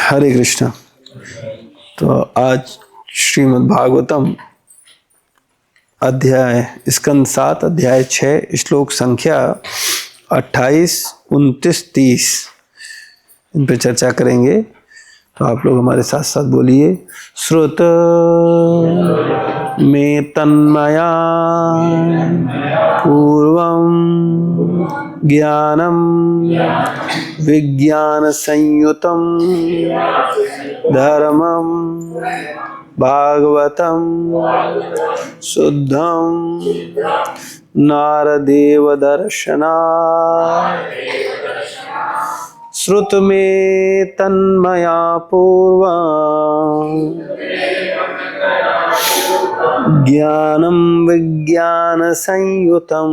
हरे कृष्ण। तो आज श्रीमद् भागवतम अध्याय स्कंद 7 अध्याय 6 श्लोक संख्या 28, 29, 30 इन पे चर्चा करेंगे। तो आप लोग हमारे साथ साथ बोलिए। श्रुत में तन्मया पूर्वं ज्ञानम विज्ञान संयुतम धर्मम भागवतम शुद्धम नारदेव दर्शना। श्रुत में तन्मया पूर्वं ज्ञानम विज्ञान संयुतम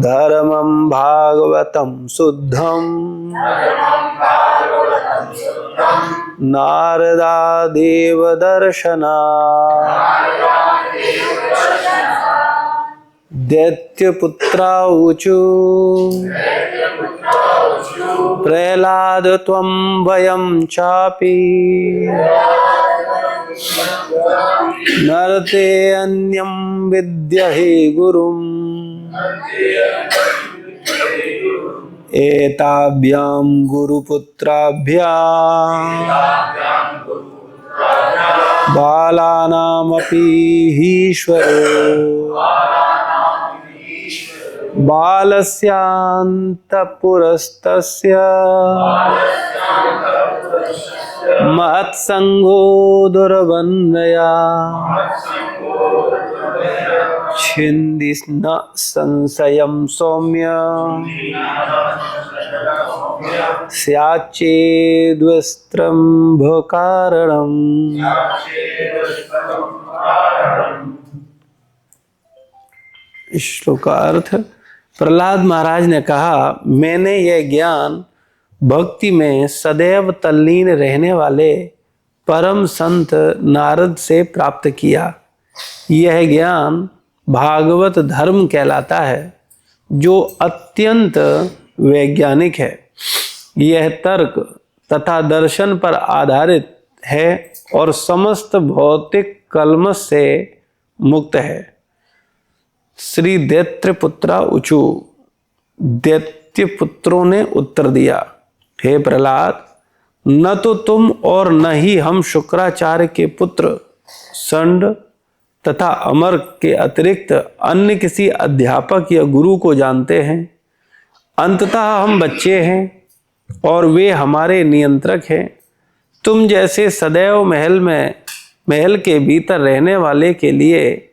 धर्मम भागवतम शुद्धम नारदादेव दर्शना। दैत्यपुत्रा ऊचु प्रह्लाद त्वं वयं चापि नरते अन्यं विद्यहि गुरुम् एताभ्यां गुरुपुत्राभ्यां बालानामपि ईश्वरो बालस्यान्तःपुरस्तस्य महत्संगो दुर्वन्नया छिन्दिः न संशयं सौम्य स्याच्चेद्वस्त्रम्भकारणम्। श्लोकार्थ। प्रहलाद महाराज ने कहा, मैंने यह ज्ञान भक्ति में सदैव तल्लीन रहने वाले परम संत नारद से प्राप्त किया। यह ज्ञान भागवत धर्म कहलाता है, जो अत्यंत वैज्ञानिक है। यह तर्क तथा दर्शन पर आधारित है और समस्त भौतिक कल्मश से मुक्त है। श्री दैत्यपुत्रा ऊचु। दैत्यपुत्रों ने उत्तर दिया, हे प्रहलाद, न तो तुम और न ही हम शुक्राचार्य के पुत्र संड तथा अमर के अतिरिक्त अन्य किसी अध्यापक या गुरु को जानते हैं। अंततः हम बच्चे हैं और वे हमारे नियंत्रक हैं। तुम जैसे सदैव महल के भीतर रहने वाले के लिए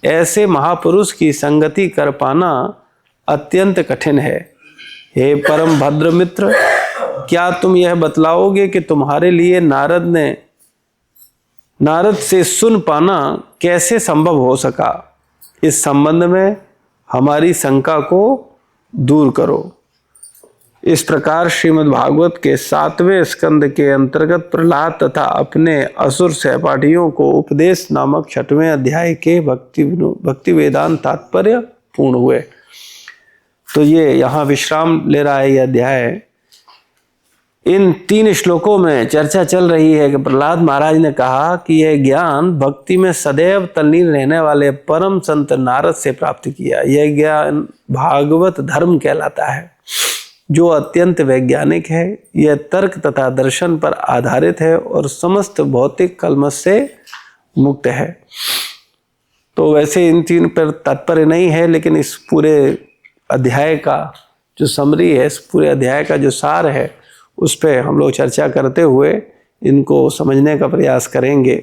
ऐसे महापुरुष की संगति कर पाना अत्यंत कठिन है। हे परम भद्र मित्र, क्या तुम यह बतलाओगे कि तुम्हारे लिए नारद से सुन पाना कैसे संभव हो सका? इस संबंध में हमारी शंका को दूर करो। इस प्रकार श्रीमद् भागवत के 7वें स्कंद के अंतर्गत प्रहलाद तथा अपने असुर सहपाठियों को उपदेश नामक 6वें अध्याय के भक्ति वेदांत तात्पर्य पूर्ण हुए। तो ये यहाँ विश्राम ले रहा है। यह अध्याय इन 3 श्लोकों में चर्चा चल रही है कि प्रहलाद महाराज ने कहा कि यह ज्ञान भक्ति में सदैव तल्लीन रहने वाले परम संत नारद से प्राप्त किया। यह ज्ञान भागवत धर्म कहलाता है, जो अत्यंत वैज्ञानिक है। यह तर्क तथा दर्शन पर आधारित है और समस्त भौतिक कल्मश से मुक्त है। तो वैसे इन 3 पर तात्पर्य नहीं है, लेकिन इस पूरे अध्याय का जो समरी है, इस पूरे अध्याय का जो सार है, उस पर हम लोग चर्चा करते हुए इनको समझने का प्रयास करेंगे।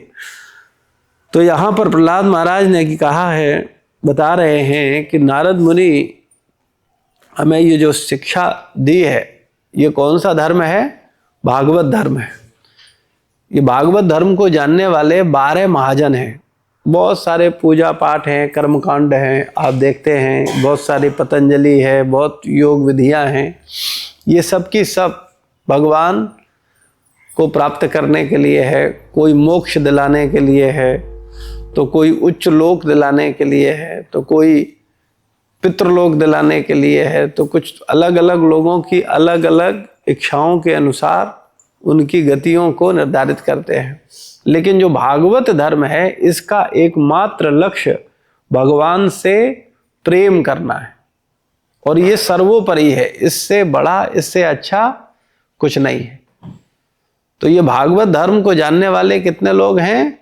तो यहाँ पर प्रहलाद महाराज ने कहा है, बता रहे हैं कि नारद मुनि हमें ये जो शिक्षा दी है, ये कौन सा धर्म है? भागवत धर्म है। ये भागवत धर्म को जानने वाले 12 महाजन हैं। बहुत सारे पूजा पाठ हैं, कर्मकांड हैं, आप देखते हैं, बहुत सारी पतंजलि है, बहुत योग विधियां हैं। ये सब की सब भगवान को प्राप्त करने के लिए है, कोई मोक्ष दिलाने के लिए है, तो कोई उच्च लोक दिलाने के लिए है, तो कोई पितृलोक दिलाने के लिए है, तो कुछ अलग अलग लोगों की अलग अलग इच्छाओं के अनुसार उनकी गतियों को निर्धारित करते हैं। लेकिन जो भागवत धर्म है, इसका एकमात्र लक्ष्य भगवान से प्रेम करना है, और ये सर्वोपरि है। इससे बड़ा, इससे अच्छा कुछ नहीं है। तो ये भागवत धर्म को जानने वाले कितने लोग हैं?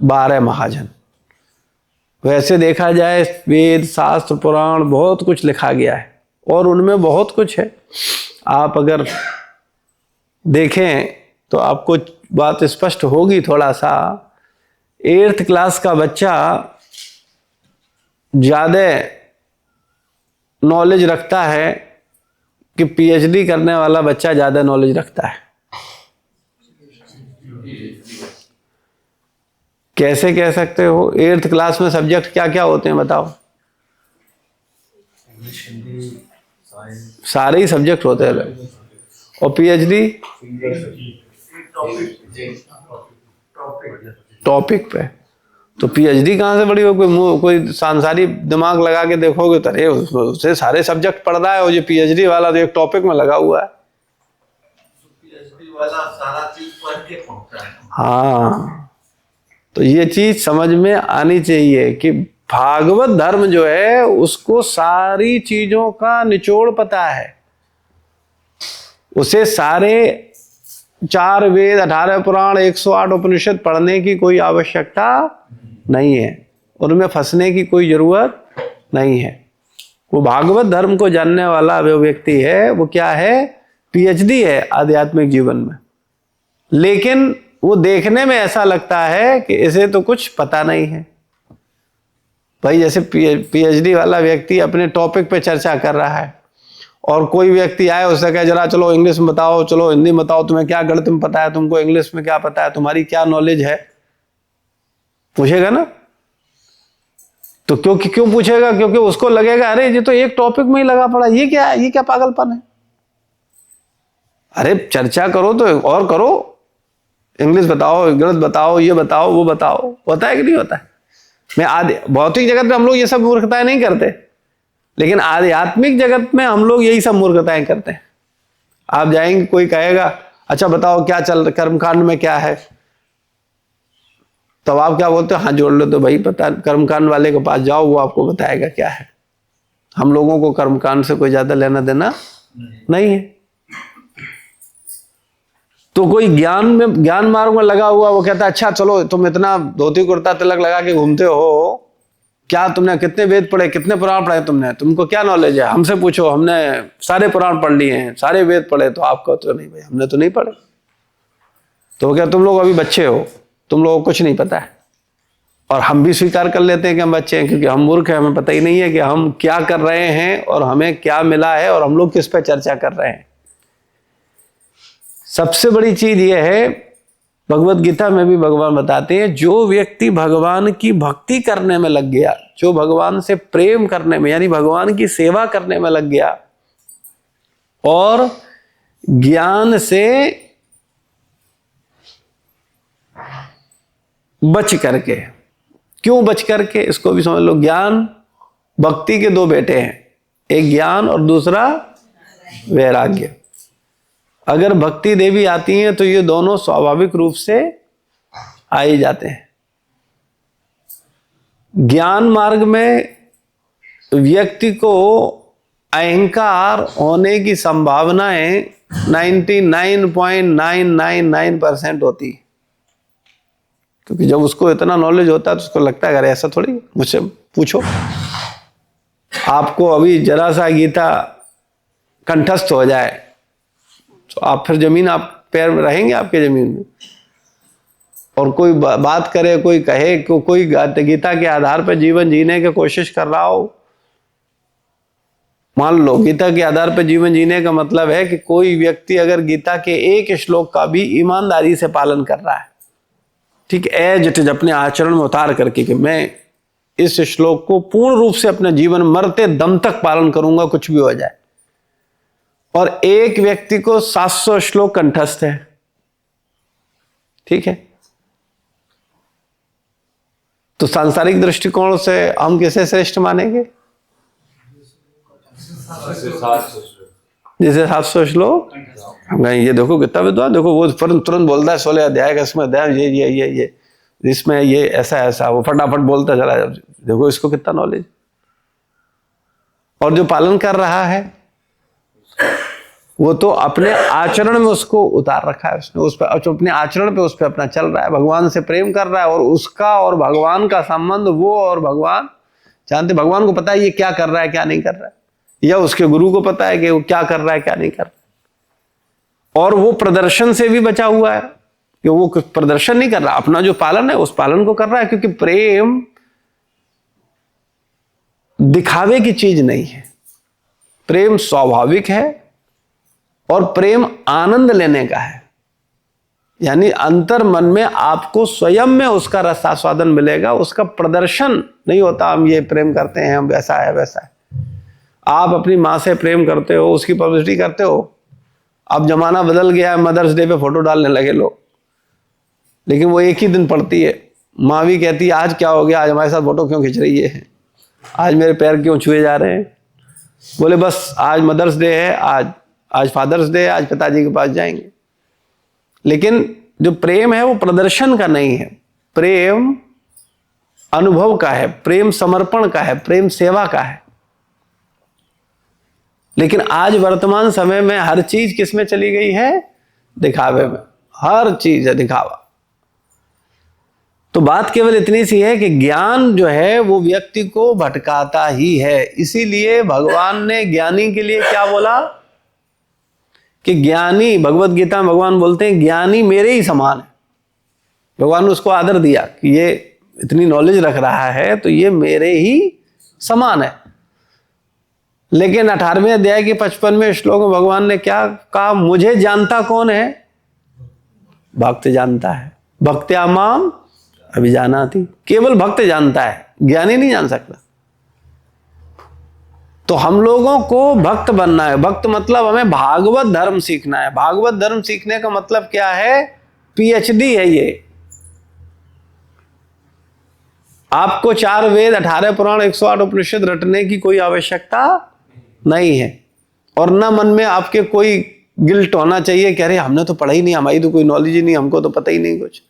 12 महाजन। वैसे देखा जाए वेद, शास्त्र, पुराण बहुत कुछ लिखा गया है और उनमें बहुत कुछ है। आप अगर देखें तो आपको बात स्पष्ट होगी थोड़ा सा। 8th क्लास का बच्चा ज्यादा नॉलेज रखता है कि पीएचडी करने वाला बच्चा ज्यादा नॉलेज रखता है। कैसे कह सकते हो? 8th क्लास में सब्जेक्ट क्या क्या होते हैं बताओ? सारे ही सब्जेक्ट होते हैं। और पीएचडी टॉपिक पे। तो पीएचडी कहाँ से बड़ी हो? कोई सांसारिक दिमाग लगा के देखोगे तो अरे उससे सारे सब्जेक्ट पढ़ रहा है, और ये पीएचडी वाला तो एक टॉपिक में लगा हुआ है। पीएचडी वाला सारा चीज पढ़ के पहुंचा है। हाँ, तो ये चीज समझ में आनी चाहिए कि भागवत धर्म जो है उसको सारी चीजों का निचोड़ पता है। उसे सारे 4 वेद, 18 पुराण, 108 उपनिषद पढ़ने की कोई आवश्यकता नहीं है, उनमें फंसने की कोई जरूरत नहीं है। वो भागवत धर्म को जानने वाला वो व्यक्ति है, वो क्या है? पीएचडी है आध्यात्मिक जीवन में। लेकिन वो देखने में ऐसा लगता है कि इसे तो कुछ पता नहीं है। भाई जैसे पीएचडी वाला व्यक्ति अपने टॉपिक पे चर्चा कर रहा है, और कोई व्यक्ति आए उससे कहे जरा चलो इंग्लिश में बताओ, चलो हिंदी में बताओ, तुम्हें क्या गणित में पता है, तुमको इंग्लिश में क्या पता है, तुम्हारी क्या नॉलेज है, पूछेगा ना? तो क्यों पूछेगा? क्योंकि उसको लगेगा अरे ये तो एक टॉपिक में ही लगा पड़ा, ये क्या है, ये क्या पागलपन है। अरे चर्चा करो तो और करो, इंग्लिश बताओ, गणित बताओ, ये बताओ, वो बताओ। होता है कि नहीं होता है? मैं भौतिक जगत में हम लोग ये सब मूर्खताएं नहीं करते, लेकिन आध्यात्मिक जगत में हम लोग यही सब मूर्खताएं करते हैं। आप जाएंगे, कोई कहेगा अच्छा बताओ क्या चल कर्मकांड में क्या है, तब आप क्या बोलते हो? हाथ जोड़ लो तो भाई पता, कर्मकांड वाले के पास जाओ, वो आपको बताएगा क्या है। हम लोगों को कर्मकांड से कोई ज्यादा लेना देना नहीं है। तो कोई ज्ञान मार्ग में लगा हुआ वो कहता है अच्छा चलो तुम इतना धोती कुर्ता तिलक लगा के घूमते हो, क्या तुमने कितने वेद पढ़े, कितने पुराण पढ़े तुमने, तुमको क्या नॉलेज है, हमसे पूछो, हमने सारे पुराण पढ़ लिए हैं, सारे वेद पढ़े। तो आप कहते हो नहीं भाई हमने तो नहीं पढ़े। तो क्या तुम लोग अभी बच्चे हो, तुम लोगों को कुछ नहीं पता है। और हम भी स्वीकार कर लेते हैं कि हम बच्चे हैं, क्योंकि हम मूर्ख हैं, हमें पता ही नहीं है कि हम क्या कर रहे हैं और हमें क्या मिला है और हम लोग किस पे चर्चा कर रहे हैं। सबसे बड़ी चीज यह है, भगवत गीता में भी भगवान बताते हैं, जो व्यक्ति भगवान की भक्ति करने में लग गया, जो भगवान से प्रेम करने में यानी भगवान की सेवा करने में लग गया, और ज्ञान से बच करके, क्यों बच करके, इसको भी समझ लो। ज्ञान भक्ति के 2 बेटे हैं, एक ज्ञान और दूसरा वैराग्य। अगर भक्ति देवी आती हैं तो ये दोनों स्वाभाविक रूप से आ ही जाते हैं। ज्ञान मार्ग में व्यक्ति को अहंकार होने की संभावनाएं 99.999% होती है, क्योंकि जब उसको इतना नॉलेज होता है तो उसको लगता है अगर ऐसा थोड़ी, मुझसे पूछो। आपको अभी जरा सा गीता कंठस्थ हो जाए तो आप फिर जमीन, आप पैर में रहेंगे आपके जमीन में। और कोई बात करे, कोई कहे, कोई गीता के आधार पर जीवन जीने की कोशिश कर रहा हो, मान लो गीता के आधार पर जीवन जीने का मतलब है कि कोई व्यक्ति अगर गीता के एक श्लोक का भी ईमानदारी से पालन कर रहा है, ठीक एज इट इज, अपने आचरण में उतार करके कि मैं इस श्लोक को पूर्ण रूप से अपने जीवन मरते दम तक पालन करूंगा, कुछ भी हो जाए, और एक व्यक्ति को 700 श्लोक कंठस्थ है, ठीक है, तो सांसारिक दृष्टिकोण से हम किसे श्रेष्ठ मानेंगे? जैसे 700 श्लोक हम कहें ये देखो कितना विद्वान, देखो वो तुरंत बोलता है 16 अध्याय का, इसमें अध्याय ये इसमें ये ऐसा, वो फटाफट बोलता चला, देखो इसको कितना नॉलेज। और जो पालन कर रहा है वो तो अपने आचरण में उसको उतार रखा है उसने, उस पर अपने आचरण पे उस पर अपना चल रहा है, भगवान से प्रेम कर रहा है, और उसका और भगवान का संबंध वो और भगवान जानते, भगवान को पता है ये क्या कर रहा है क्या नहीं कर रहा है, या उसके गुरु को पता है कि वो क्या कर रहा है क्या नहीं कर रहा है। और वो प्रदर्शन से भी बचा हुआ है कि वो कुछ प्रदर्शन नहीं कर रहा, अपना जो पालन है उस पालन को कर रहा है, क्योंकि प्रेम दिखावे की चीज नहीं है, प्रेम स्वाभाविक है और प्रेम आनंद लेने का है। यानी अंतर मन में आपको स्वयं में उसका रसास्वादन मिलेगा, उसका प्रदर्शन नहीं होता हम ये प्रेम करते हैं, हम वैसा है वैसा है। आप अपनी माँ से प्रेम करते हो, उसकी पब्लिसिटी करते हो, अब जमाना बदल गया है, मदर्स डे पे फोटो डालने लगे लोग, लेकिन वो एक ही दिन पड़ती है। माँ भी कहती है आज क्या हो गया, आज हमारे साथ फोटो क्यों खींच रही है, आज मेरे पैर क्यों छुए जा रहे हैं। बोले बस आज मदर्स डे है, आज फादर्स डे है, आज पिताजी के पास जाएंगे। लेकिन जो प्रेम है वो प्रदर्शन का नहीं है, प्रेम अनुभव का है, प्रेम समर्पण का है, प्रेम सेवा का है। लेकिन आज वर्तमान समय में हर चीज किस में चली गई है, दिखावे में, हर चीज है दिखावा। तो बात केवल इतनी सी है कि ज्ञान जो है वो व्यक्ति को भटकाता ही है। इसीलिए भगवान ने ज्ञानी के लिए क्या बोला कि ज्ञानी, भगवत गीता में भगवान बोलते हैं ज्ञानी मेरे ही समान है। भगवान ने उसको आदर दिया कि ये इतनी नॉलेज रख रहा है तो ये मेरे ही समान है। लेकिन 18वें अध्याय के 55वें श्लोक में भगवान ने क्या कहा, मुझे जानता कौन है, भक्त जानता है, भक्त्या माम अभिजानाति। केवल भक्त जानता है, ज्ञानी नहीं जान सकता। तो हम लोगों को भक्त बनना है। भक्त मतलब हमें भागवत धर्म सीखना है। भागवत धर्म सीखने का मतलब क्या है, पीएचडी है ये। आपको 4 वेद, 18 पुराण, 108 उपनिषद रटने की कोई आवश्यकता नहीं है, और न मन में आपके कोई गिल्ट होना चाहिए कि अरे हमने तो पढ़ा ही नहीं, हमारी तो कोई नॉलेज ही नहीं, हमको तो पता ही नहीं कुछ।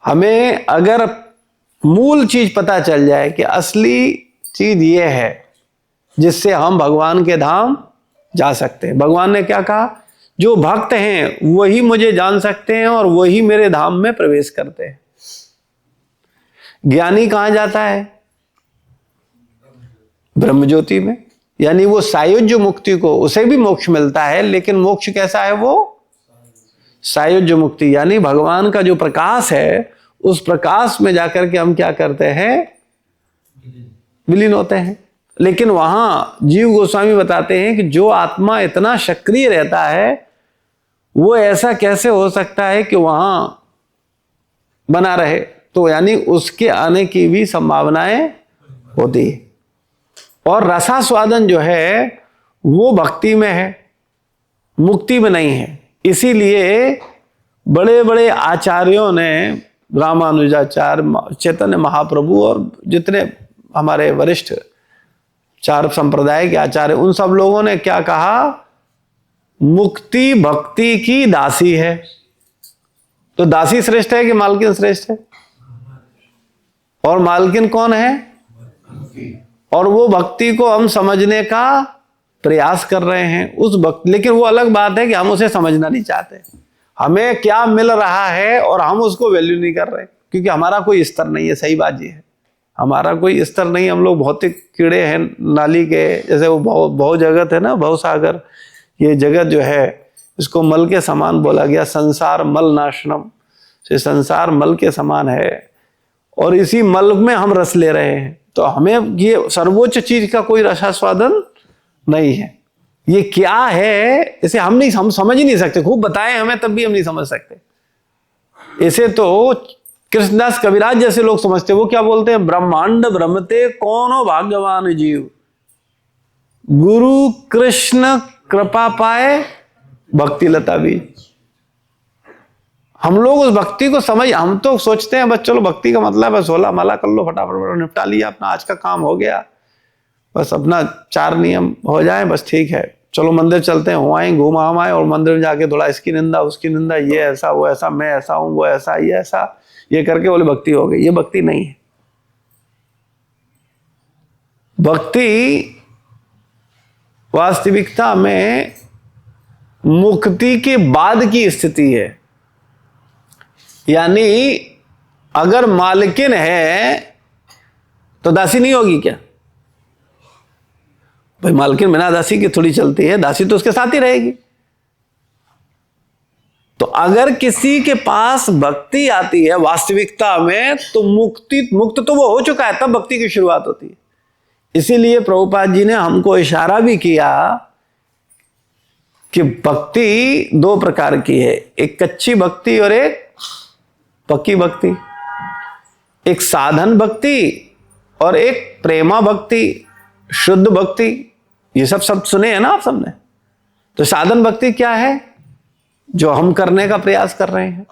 हमें अगर मूल चीज पता चल जाए कि असली चीज ये है जिससे हम भगवान के धाम जा सकते हैं। भगवान ने क्या कहा, जो भक्त हैं वही मुझे जान सकते हैं और वही मेरे धाम में प्रवेश करते हैं। ज्ञानी कहां जाता है, ब्रह्म ज्योति में। यानी वो सायुज्य मुक्ति को, उसे भी मोक्ष मिलता है, लेकिन मोक्ष कैसा है, वो सायुज्य मुक्ति, यानी भगवान का जो प्रकाश है उस प्रकाश में जाकर के हम क्या करते हैं, विलीन होते हैं। लेकिन वहां जीव गोस्वामी बताते हैं कि जो आत्मा इतना सक्रिय रहता है वो ऐसा कैसे हो सकता है कि वहां बना रहे, तो यानी उसके आने की भी संभावनाएं होती है। और रसास्वादन जो है वो भक्ति में है, मुक्ति में नहीं है। इसीलिए बड़े बड़े आचार्यों ने, रामानुजाचार्य, चैतन्य महाप्रभु और जितने हमारे वरिष्ठ 4 संप्रदाय के आचार्य, उन सब लोगों ने क्या कहा, मुक्ति भक्ति की दासी है। तो दासी श्रेष्ठ है कि मालकिन श्रेष्ठ है? और मालकिन कौन है? और वो भक्ति को हम समझने का प्रयास कर रहे हैं उस भक्ति। लेकिन वो अलग बात है कि हम उसे समझना नहीं चाहते। हमें क्या मिल रहा है और हम उसको वैल्यू नहीं कर रहे, क्योंकि हमारा कोई स्तर नहीं है। सही बात ये है, हमारा कोई स्तर नहीं। हम लोग भौतिक कीड़े हैं नाली के, जैसे वो बहु जगत है ना, बहु सागर। ये जगत जो है इसको मल के समान बोला गया, संसार मल नाशनम। संसार मल के समान है और इसी मल में हम रस ले रहे हैं। तो हमें ये सर्वोच्च चीज का कोई रसास्वादन नहीं है। ये क्या है इसे हम समझ ही नहीं सकते। खूब बताएं हमें तब भी हम नहीं समझ सकते। इसे तो कृष्णदास कविराज जैसे लोग समझते। वो क्या बोलते हैं, ब्रह्मांड भ्रमते कौनो भाग्यवान जीव, गुरु कृष्ण कृपा पाए भक्ति लता भी। हम लोग उस भक्ति को हम तो सोचते हैं बस चलो भक्ति का मतलब है 16 माला कर लो, फटाफट निपटा लिया, अपना आज का काम हो गया, बस अपना 4 नियम हो जाए बस ठीक है। चलो मंदिर चलते हैं, हो आए, घूम हम आए, और मंदिर में जाके थोड़ा इसकी निंदा उसकी निंदा, ये ऐसा वो ऐसा, मैं ऐसा हूं वो ऐसा ये ऐसा, ये करके बोले भक्ति हो गई। ये भक्ति नहीं है। भक्ति वास्तविकता में मुक्ति के बाद की स्थिति है। यानी अगर मालकिन है तो दासी नहीं होगी क्या? भाई मालकिन बिना दासी के थोड़ी चलती है, दासी तो उसके साथ ही रहेगी। तो अगर किसी के पास भक्ति आती है वास्तविकता में, तो मुक्त तो वो हो चुका है, तब भक्ति की शुरुआत होती है। इसीलिए प्रभुपाद जी ने हमको इशारा भी किया कि भक्ति दो प्रकार की है, एक कच्ची भक्ति और एक पक्की भक्ति, एक साधन भक्ति और एक प्रेमा भक्ति, शुद्ध भक्ति। ये सब सुने हैं ना आप सबने। तो साधन भक्ति क्या है? जो हम करने का प्रयास कर रहे हैं।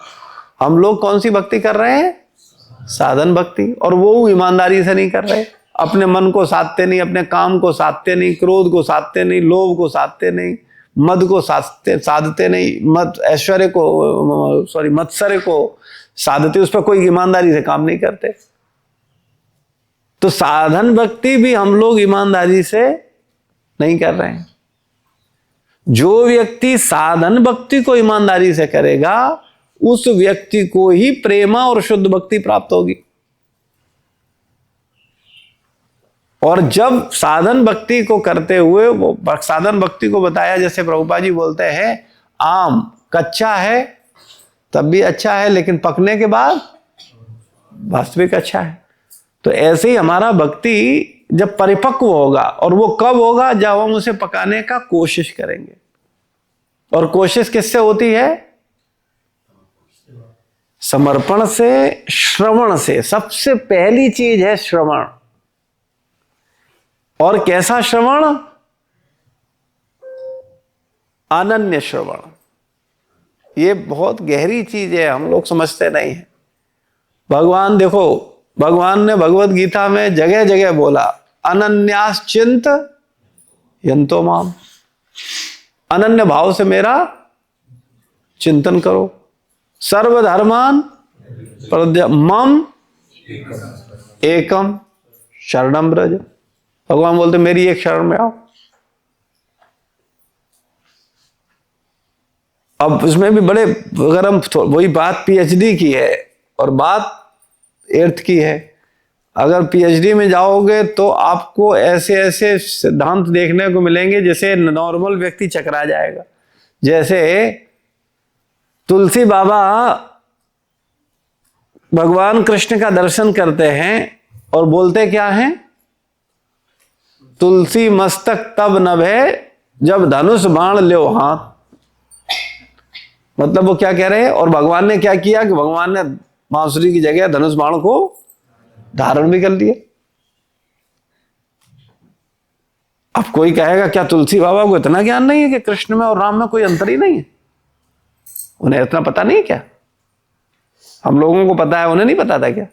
हम लोग कौन सी भक्ति कर रहे हैं? साधन भक्ति। और वो ईमानदारी से नहीं कर रहे, अपने मन को साधते नहीं, अपने काम को साधते नहीं, क्रोध को साधते नहीं, लोभ को साधते नहीं, मद को साधते नहीं, ऐश्वर्य को मत्सर्य को साधते, उस पर कोई ईमानदारी से काम नहीं करते। तो साधन भक्ति भी हम लोग ईमानदारी से नहीं कर रहे हैं। जो व्यक्ति साधन भक्ति को ईमानदारी से करेगा, उस व्यक्ति को ही प्रेमा और शुद्ध भक्ति प्राप्त होगी। और जब साधन भक्ति को करते हुए, वो साधन भक्ति को बताया, जैसे प्रभुपाद जी बोलते हैं, आम कच्चा है तब भी अच्छा है, लेकिन पकने के बाद वास्तविक अच्छा है। तो ऐसे ही हमारा भक्ति जब परिपक्व होगा, और वो कब होगा? जब हम उसे पकाने का कोशिश करेंगे। और कोशिश किससे होती है? समर्पण से, श्रवण से। सबसे पहली चीज है श्रवण। और कैसा श्रवण? अनन्य श्रवण। ये बहुत गहरी चीज है, हम लोग समझते नहीं है। भगवान देखो, भगवान ने भगवत गीता में जगह जगह बोला, अनन्याश्चिंत यंतो माम। अनन्य भाव से मेरा चिंतन करो। सर्वधर्मान मम एकम शरणम ब्रज। भगवान बोलते मेरी एक शरण में आओ। अब उसमें भी बड़े, अगर हम वही बात पीएचडी की है और बात एर्थ की है। अगर पीएचडी में जाओगे तो आपको ऐसे ऐसे सिद्धांत देखने को मिलेंगे जैसे नॉर्मल व्यक्ति चकरा जाएगा। जैसे तुलसी बाबा भगवान कृष्ण का दर्शन करते हैं और बोलते क्या हैं? तुलसी मस्तक तब नभे जब धनुष बाण ल्यो हाथ। मतलब वो क्या कह रहे हैं? और भगवान ने क्या किया कि भगवान ने बांसुरी की जगह धनुष बाण को धारण भी कर लिया। अब कोई कहेगा क्या तुलसी बाबा को इतना ज्ञान नहीं है कि कृष्ण में और राम में कोई अंतर ही नहीं है? उन्हें इतना पता नहीं क्या? हम लोगों को पता है, उन्हें नहीं पता था क्या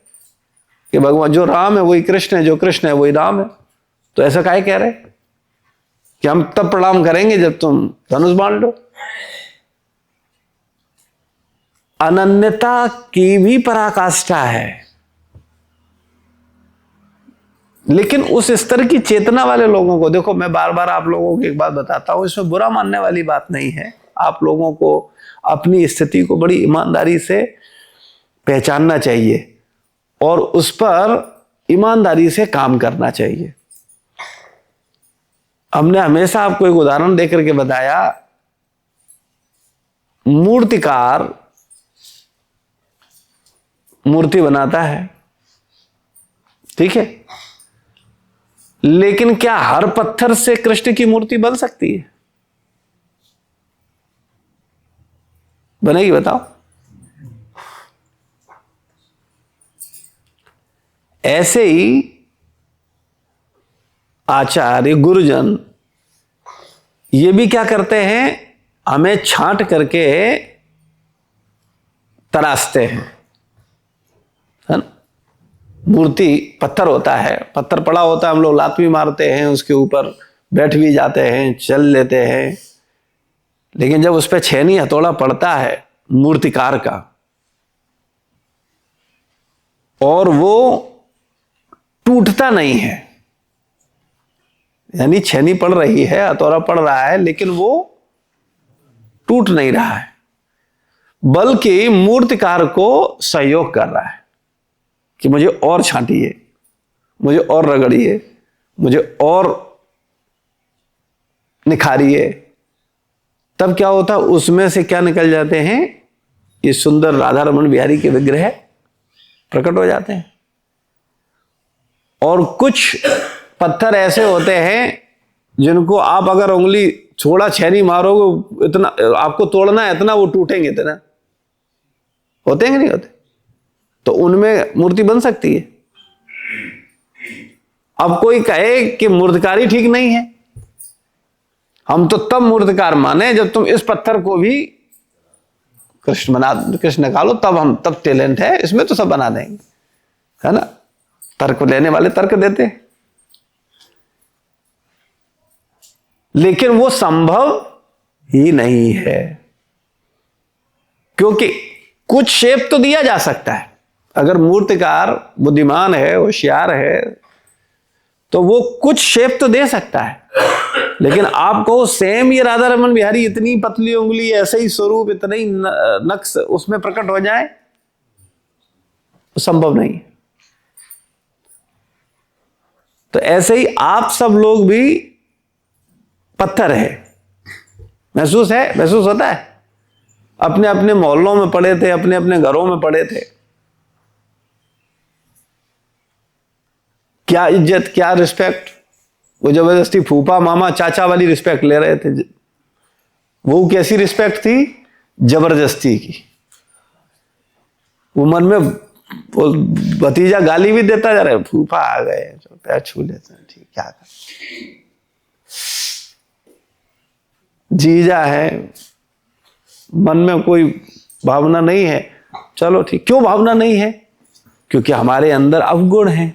कि भगवान जो राम है वही कृष्ण है, जो कृष्ण है वही राम है? तो ऐसा काहे कह रहे कि हम तब प्रणाम करेंगे जब तुम धनुष बाण लो। अनन्यता की भी पराकाष्ठा है, लेकिन उस स्तर की चेतना वाले लोगों को देखो, मैं बार बार आप लोगों को एक बात बताता हूं, इसमें बुरा मानने वाली बात नहीं है। आप लोगों को अपनी स्थिति को बड़ी ईमानदारी से पहचानना चाहिए और उस पर ईमानदारी से काम करना चाहिए। हमने हमेशा आपको एक उदाहरण देकर के बताया, मूर्तिकार मूर्ति बनाता है, ठीक है, लेकिन क्या हर पत्थर से कृष्ण की मूर्ति बन सकती है? बनेगी? बताओ। ऐसे ही आचार्य गुरुजन ये भी क्या करते हैं? हमें छांट करके तराशते हैं, है ना? मूर्ति पत्थर होता है, पत्थर पड़ा होता है, हम लोग लात भी मारते हैं उसके ऊपर, बैठ भी जाते हैं, चल लेते हैं, लेकिन जब उस पर छेनी हथौड़ा पड़ता है मूर्तिकार का और वो टूटता नहीं है, यानी छेनी पड़ रही है, हथौड़ा पड़ रहा है, लेकिन वो टूट नहीं रहा है, बल्कि मूर्तिकार को सहयोग कर रहा है कि मुझे और छांटिए, मुझे और रगड़िए, मुझे और निखारिए। तब क्या होता, उसमें से क्या निकल जाते हैं, ये सुंदर राधा रमन बिहारी के विग्रह प्रकट हो जाते हैं। और कुछ पत्थर ऐसे होते हैं जिनको आप अगर उंगली थोड़ा छेनी मारोगे, इतना आपको तोड़ना है, इतना वो टूटेंगे, इतना होते हैं कि नहीं होते, तो उनमें मूर्ति बन सकती है। अब कोई कहे कि मूर्तिकारी ठीक नहीं है, हम तो तब मूर्तिकार माने जब तुम इस पत्थर को भी कृष्ण का लो, तब टैलेंट है इसमें, तो सब बना देंगे, है ना। तर्क लेने वाले तर्क देते हैं, लेकिन वो संभव ही नहीं है, क्योंकि कुछ शेप तो दिया जा सकता है। अगर मूर्तिकार बुद्धिमान है, होशियार है, तो वो कुछ शेप तो दे सकता है, लेकिन आपको सेम ये राधा रमन बिहारी इतनी पतली उंगली, ऐसे ही स्वरूप, इतने ही नक्श उसमें प्रकट हो जाए, तो संभव नहीं। तो ऐसे ही आप सब लोग भी पत्थर है, महसूस होता है। अपने अपने मोहल्लों में पड़े थे, अपने अपने घरों में पड़े थे, क्या इज्जत, क्या रिस्पेक्ट, वो जबरदस्ती फूफा मामा चाचा वाली रिस्पेक्ट ले रहे थे। वो कैसी रिस्पेक्ट थी, जबरदस्ती की। वो मन में वो भतीजा गाली भी देता जा रहा है, फूफा आ गए तो पैर छू लेते हैं, ठीक, क्या कर, जीजा है, मन में कोई भावना नहीं है, चलो ठीक। क्यों भावना नहीं है? क्योंकि हमारे अंदर अवगुण है।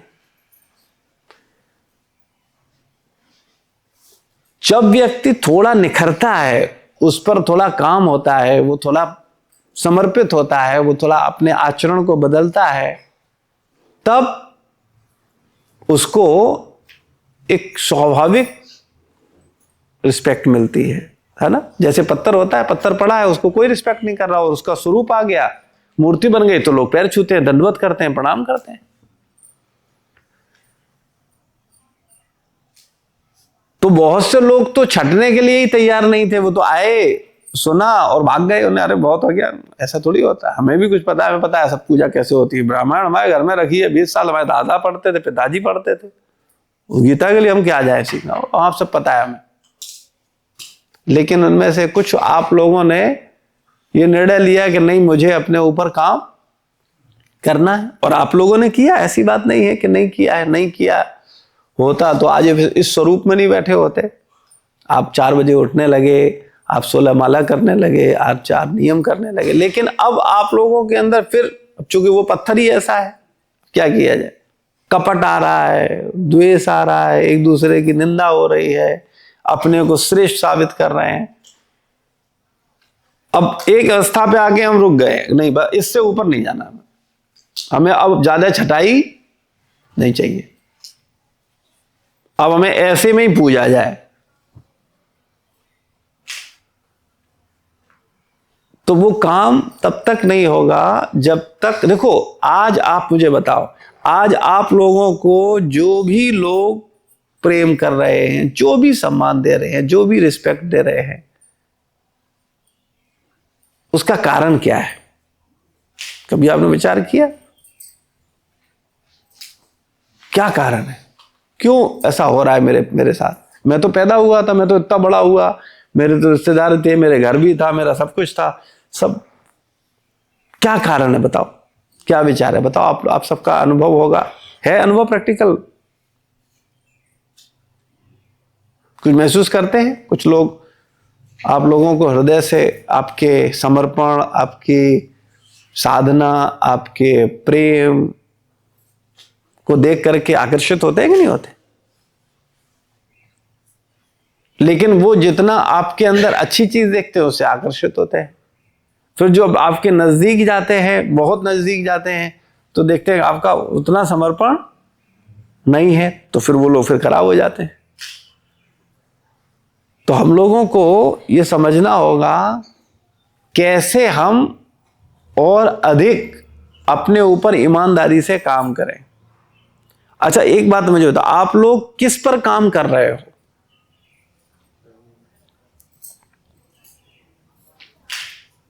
जब व्यक्ति थोड़ा निखरता है, उस पर थोड़ा काम होता है, वो थोड़ा समर्पित होता है, वो थोड़ा अपने आचरण को बदलता है, तब उसको एक स्वाभाविक रिस्पेक्ट मिलती है ना। जैसे पत्थर होता है, पत्थर पड़ा है, उसको कोई रिस्पेक्ट नहीं कर रहा, और उसका स्वरूप आ गया, मूर्ति बन गई, तो लोग पैर छूते हैं, दंडवत करते हैं, प्रणाम करते हैं। तो बहुत से लोग तो छटने के लिए ही तैयार नहीं थे, वो तो आए, सुना और भाग गए। उन्हें अरे बहुत हो गया, ऐसा थोड़ी होता है, हमें भी कुछ पता है, हमें पता है सब पूजा कैसे होती है। ब्राह्मण हमारे घर में रखी है 20 साल, हमारे दादा पढ़ते थे, पिताजी पढ़ते थे, गीता के लिए हम क्या जाए सीखना, आप सब पता है हमें। लेकिन उनमें से कुछ आप लोगों ने ये निर्णय लिया कि नहीं, मुझे अपने ऊपर काम करना है, और आप लोगों ने किया। ऐसी बात नहीं है कि नहीं किया है, नहीं किया होता तो आज इस स्वरूप में नहीं बैठे होते। आप 4 बजे उठने लगे, आप 16 माला करने लगे, आप 4 नियम करने लगे, लेकिन अब आप लोगों के अंदर फिर, चूंकि वो पत्थर ही ऐसा है, क्या किया जाए, कपट आ रहा है, द्वेष आ रहा है, एक दूसरे की निंदा हो रही है, अपने को श्रेष्ठ साबित कर रहे हैं। अब एक अवस्था पे आके हम रुक गए, नहीं बस इससे ऊपर नहीं जाना, हमें अब ज्यादा छटाई नहीं चाहिए, अब हमें ऐसे में ही पूजा जाए। तो वो काम तब तक नहीं होगा जब तक, देखो आज आप मुझे बताओ, आज आप लोगों को जो भी लोग प्रेम कर रहे हैं, जो भी सम्मान दे रहे हैं, जो भी रिस्पेक्ट दे रहे हैं, उसका कारण क्या है? कभी आपने विचार किया क्या कारण है? क्यों ऐसा हो रहा है मेरे साथ? मैं तो पैदा हुआ था, मैं तो इतना बड़ा हुआ, मेरे तो रिश्तेदार थे, मेरे घर भी था, मेरा सब कुछ था, सब क्या कारण है बताओ, क्या विचार है बताओ? आप सबका अनुभव होगा, है अनुभव प्रैक्टिकल, कुछ महसूस करते हैं? कुछ लोग आप लोगों को हृदय से आपके समर्पण, आपकी साधना, आपके प्रेम को देख करके आकर्षित होते हैं कि नहीं होते? लेकिन वो जितना आपके अंदर अच्छी चीज देखते हैं उससे आकर्षित होते हैं। फिर जो आपके नजदीक जाते हैं, बहुत नजदीक जाते हैं, तो देखते हैं आपका उतना समर्पण नहीं है, तो फिर वो लोग फिर खराब हो जाते हैं। तो हम लोगों को ये समझना होगा कैसे हम और अधिक अपने ऊपर ईमानदारी से काम करें। अच्छा, एक बात मुझे बताओ, आप लोग किस पर काम कर रहे हो?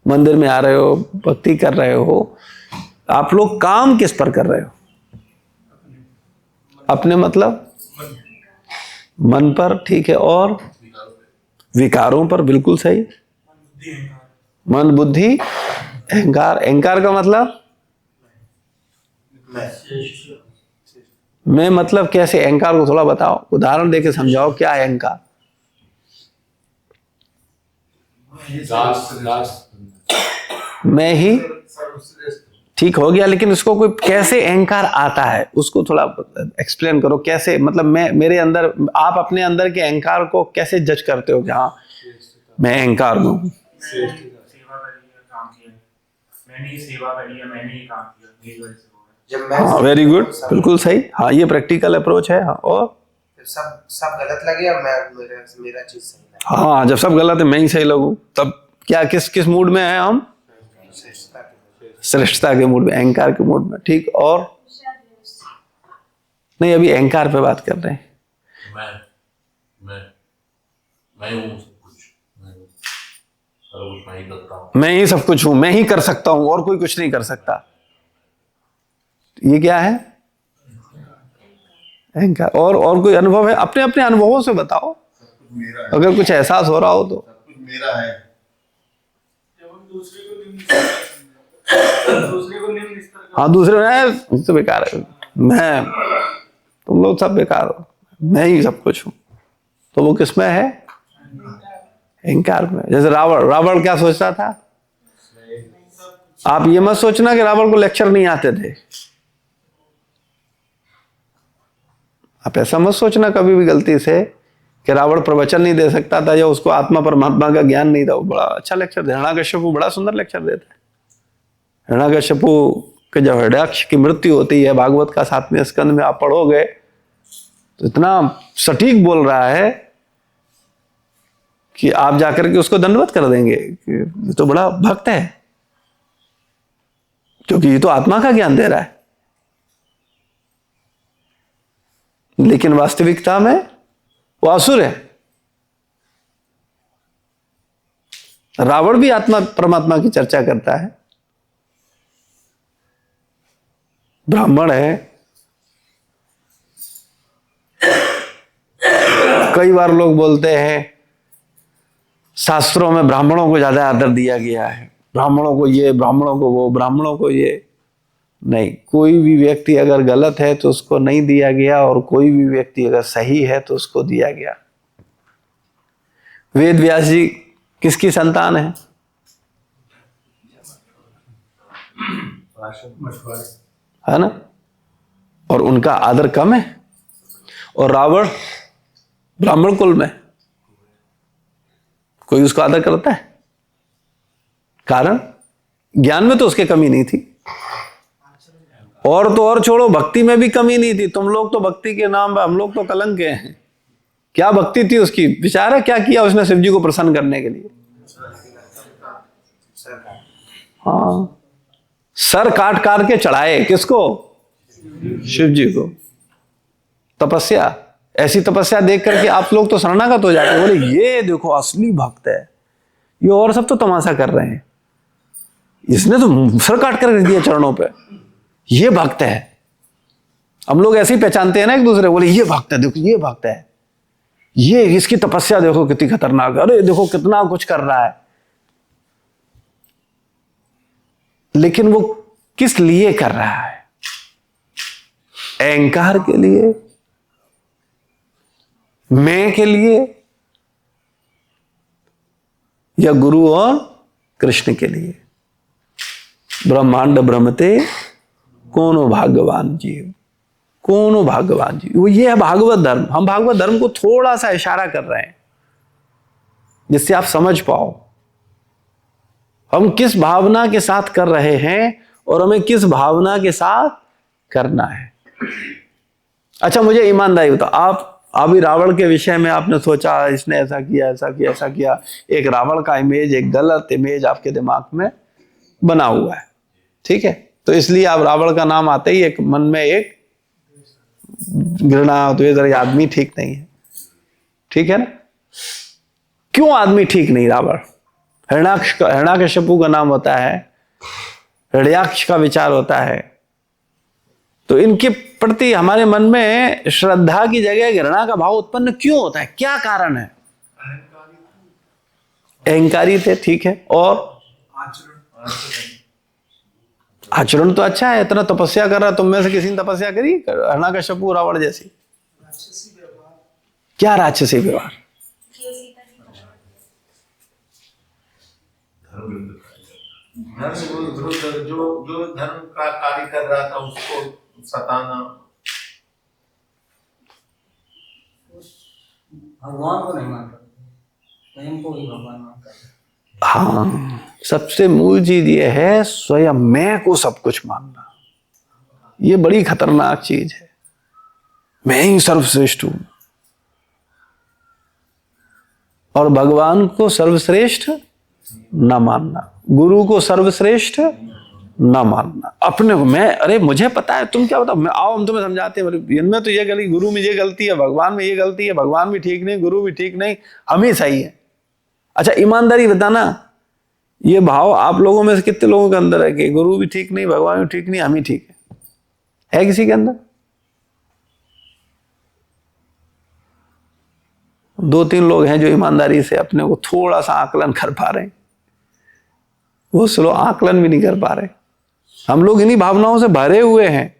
मंदिर में आ रहे हो, भक्ति कर रहे हो, आप लोग काम किस पर कर रहे हो? अपने मतलब मन पर, ठीक है, और विकारों पर, बिल्कुल सही। मन, बुद्धि, अहंकार। अहंकार का मतलब मैं मतलब कैसे? अहंकार को थोड़ा बताओ, उदाहरण देके समझाओ, क्या है अहंकार? मैं ही, ठीक हो गया, लेकिन इसको कोई कैसे अहंकार आता है उसको थोड़ा एक्सप्लेन करो। कैसे मतलब मैं, मेरे अंदर, आप अपने अंदर के अहंकार को कैसे जज करते हो कि हाँ मैं अहंकार में हूं? हाँ, वेरी गुड, बिल्कुल सही। हाँ, ये प्रैक्टिकल अप्रोच है। हाँ, और सब गलत लगे और मेरा चीज सही लगे। हाँ, जब सब गलत है मैं ही सही लगूं, तब क्या, किस मूड में है हम? श्रेष्ठता के मूड में, अहंकार के मूड में, ठीक। और नहीं, अभी अहंकार पे बात कर रहे हैं। मैं हूँ सब कुछ, मैं ही करता हूँ, मैं ही सब कुछ हूं, मैं ही कर सकता हूं और कोई कुछ नहीं कर सकता। ये क्या है? अहंकार। और कोई अनुभव है? अपने अपने अनुभवों से बताओ, अगर कुछ एहसास हो रहा हो तो। सब कुछ मेरा है। हाँ, दूसरे तो बेकार है, मैं, तुम लोग सब बेकार हो, मैं ही सब कुछ हूं, तो वो किसमें है? अहंकार में। जैसे रावण क्या सोचता था? आप ये मत सोचना कि रावण को लेक्चर नहीं आते थे, आप ऐसा मत सोचना कभी भी गलती से कि रावण प्रवचन नहीं दे सकता था या उसको आत्मा परमात्मा का ज्ञान नहीं था। वो बड़ा अच्छा लेक्चर दे, हिरण्यकश्यपु बड़ा सुंदर लेक्चर देता है। हिरण्यकश्यपु के जब हृदयाक्ष की मृत्यु होती है, भागवत का 7वें स्कंद में आप पढ़ोगे तो इतना सटीक बोल रहा है कि आप जाकर के उसको दंडवत कर देंगे कि ये तो बड़ा भक्त है, क्योंकि ये तो आत्मा का ज्ञान दे रहा है। लेकिन वास्तविकता में वो असुर है। रावण भी आत्मा परमात्मा की चर्चा करता है, ब्राह्मण है। कई बार लोग बोलते हैं शास्त्रों में ब्राह्मणों को ज्यादा आदर दिया गया है, ब्राह्मणों को ये, ब्राह्मणों को वो, ब्राह्मणों को ये। नहीं, कोई भी व्यक्ति अगर गलत है तो उसको नहीं दिया गया, और कोई भी व्यक्ति अगर सही है तो उसको दिया गया। वेद व्यास जी किसकी संतान है? है ना? और उनका आदर कम है। और रावण ब्राह्मण कुल में, कोई उसका आदर करता है? कारण ज्ञान में तो उसके कमी नहीं थी, और तो और छोड़ो, भक्ति में भी कमी नहीं थी। तुम लोग तो भक्ति के नाम पर, हम लोग तो कलंक के हैं। क्या भक्ति थी उसकी? विचार है क्या किया उसने शिव जी को प्रसन्न करने के लिए? हाँ, सर काट काट के चढ़ाए किसको? शिव जी को। तपस्या, ऐसी तपस्या देख करके आप लोग तो शरणागत हो जाते, बोले ये देखो असली भक्त है, ये और सब तो तमाशा कर रहे हैं, इसने तो सर काट कर दिया चरणों पे, ये भक्त है। हम लोग ऐसे ही पहचानते हैं ना एक दूसरे, बोले ये भक्त है, देखो ये भक्त है, ये इसकी तपस्या देखो कितनी खतरनाक है, अरे देखो कितना कुछ कर रहा है। लेकिन वो किस लिए कर रहा है? अहंकार के लिए, मैं के लिए, या गुरु और कृष्ण के लिए? ब्रह्मांड ब्रह्मते कोनो भाग्यवान जीव, कोनो भाग्यवान जीव। वो ये है भागवत धर्म। हम भागवत धर्म को थोड़ा सा इशारा कर रहे हैं, जिससे आप समझ पाओ हम किस भावना के साथ कर रहे हैं और हमें किस भावना के साथ करना है। अच्छा मुझे ईमानदारी बताओ, आप अभी रावण के विषय में आपने सोचा इसने ऐसा किया ऐसा किया ऐसा किया, एक रावण का इमेज, एक गलत इमेज आपके दिमाग में बना हुआ है, ठीक है। तो इसलिए आप रावण का नाम आते ही एक मन में एक घृणा, द्वेष, ये आदमी ठीक नहीं है, ठीक है ना। क्यों आदमी ठीक नहीं? रावण हिरण्याकश्यपु का नाम होता है, हृदयाक्ष का विचार होता है, तो इनके प्रति हमारे मन में श्रद्धा की जगह घृणा का भाव उत्पन्न क्यों होता है? क्या कारण है? अहंकारी थे, ठीक है। और आचरण तो अच्छा है, इतना तपस्या कर रहा, तुम में से किसी ने तपस्या करी हिरण्याकश्यपु रावण जैसी? क्या राक्षसी व्यवहार? धर्म विरुद्ध जो धर्म का कार्य कर रहा था उसको सताना। भगवान को नहीं मानता, स्वयं को ही भगवान मानता है। हाँ, सबसे मूल चीज ये है स्वयं मैं को सब कुछ मानना। ये बड़ी खतरनाक चीज है। मैं ही सर्वश्रेष्ठ हूं और भगवान को सर्वश्रेष्ठ न मानना, गुरु को सर्वश्रेष्ठ न मानना, अपने को मैं, अरे मुझे पता है, तुम क्या बताओ, मैं आओ हम तुम्हें समझाते हैं, इनमें तो ये गलती, गुरु में ये गलती है, भगवान में ये गलती है, भगवान भी ठीक नहीं, गुरु भी ठीक नहीं, हम ही सही है। अच्छा ईमानदारी बताना, ये भाव आप लोगों में से कितने लोगों के अंदर है कि गुरु भी ठीक नहीं, भगवान भी ठीक नहीं, हम ही ठीक है किसी के अंदर? 2-3 लोग हैं जो ईमानदारी से अपने को थोड़ा सा आकलन कर पा रहे हैं, वो स्लो आकलन भी नहीं कर पा रहे। हम लोग इन्हीं भावनाओं से भरे हुए हैं।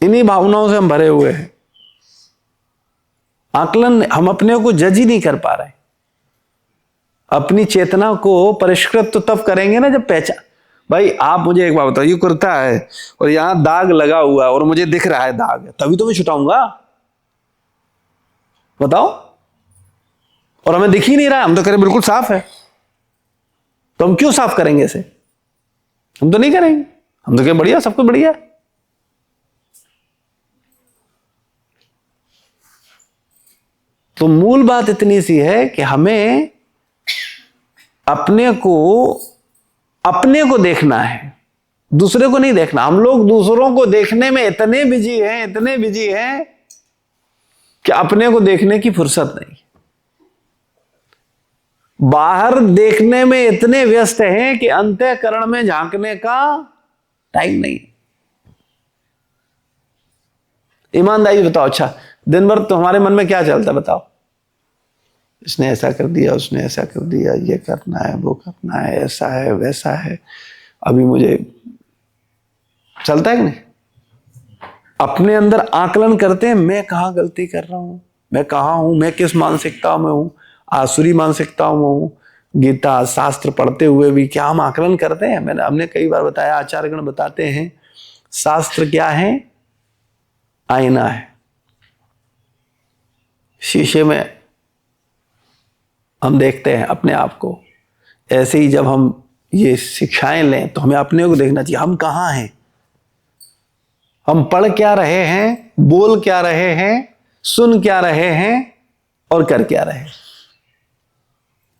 इन्हीं भावनाओं से हम भरे हुए हैं। आकलन, हम अपने को जज ही नहीं कर पा रहे। अपनी चेतना को परिष्कृत तो तब करेंगे ना जब पहचान। भाई आप मुझे एक बात बताओ, ये कुर्ता है और यहां दाग लगा हुआ है और मुझे दिख रहा है दाग, तभी तो मैं छुटाऊंगा, बताओ। और हमें दिख ही नहीं रहा, हम तो करें बिल्कुल साफ है, तो हम क्यों साफ करेंगे इसे? हम तो नहीं करेंगे, हम तो कहें बढ़िया, सब कुछ बढ़िया। तो मूल बात इतनी सी है कि हमें अपने को देखना है, दूसरे को नहीं देखना। हम लोग दूसरों को देखने में इतने बिजी हैं कि अपने को देखने की फुर्सत नहीं। बाहर देखने में इतने व्यस्त हैं कि अंतःकरण में झांकने का टाइम नहीं। ईमानदारी बताओ, अच्छा दिन भर तुम्हारे मन में क्या चलता है बताओ? इसने ऐसा कर दिया, उसने ऐसा कर दिया, ये करना है, वो करना है, ऐसा है, वैसा है, अभी मुझे चलता है कि नहीं? अपने अंदर आकलन करते हैं, मैं कहाँ गलती कर रहा हूं, मैं कहाँ हूं, मैं किस मानसिकता में हूं, आसुरी मानसिकता में हूं। गीता शास्त्र पढ़ते हुए भी क्या हम आकलन करते हैं? हमने कई बार बताया, आचार्यगण बताते हैं, शास्त्र क्या है? आईना है। शीशे में हम देखते हैं अपने आप को। ऐसे ही जब हम ये शिक्षाएं लें तो हमें अपने को देखना चाहिए, हम कहाँ हैं, हम पढ़ क्या रहे हैं, बोल क्या रहे हैं, सुन क्या रहे हैं और कर क्या रहे हैं।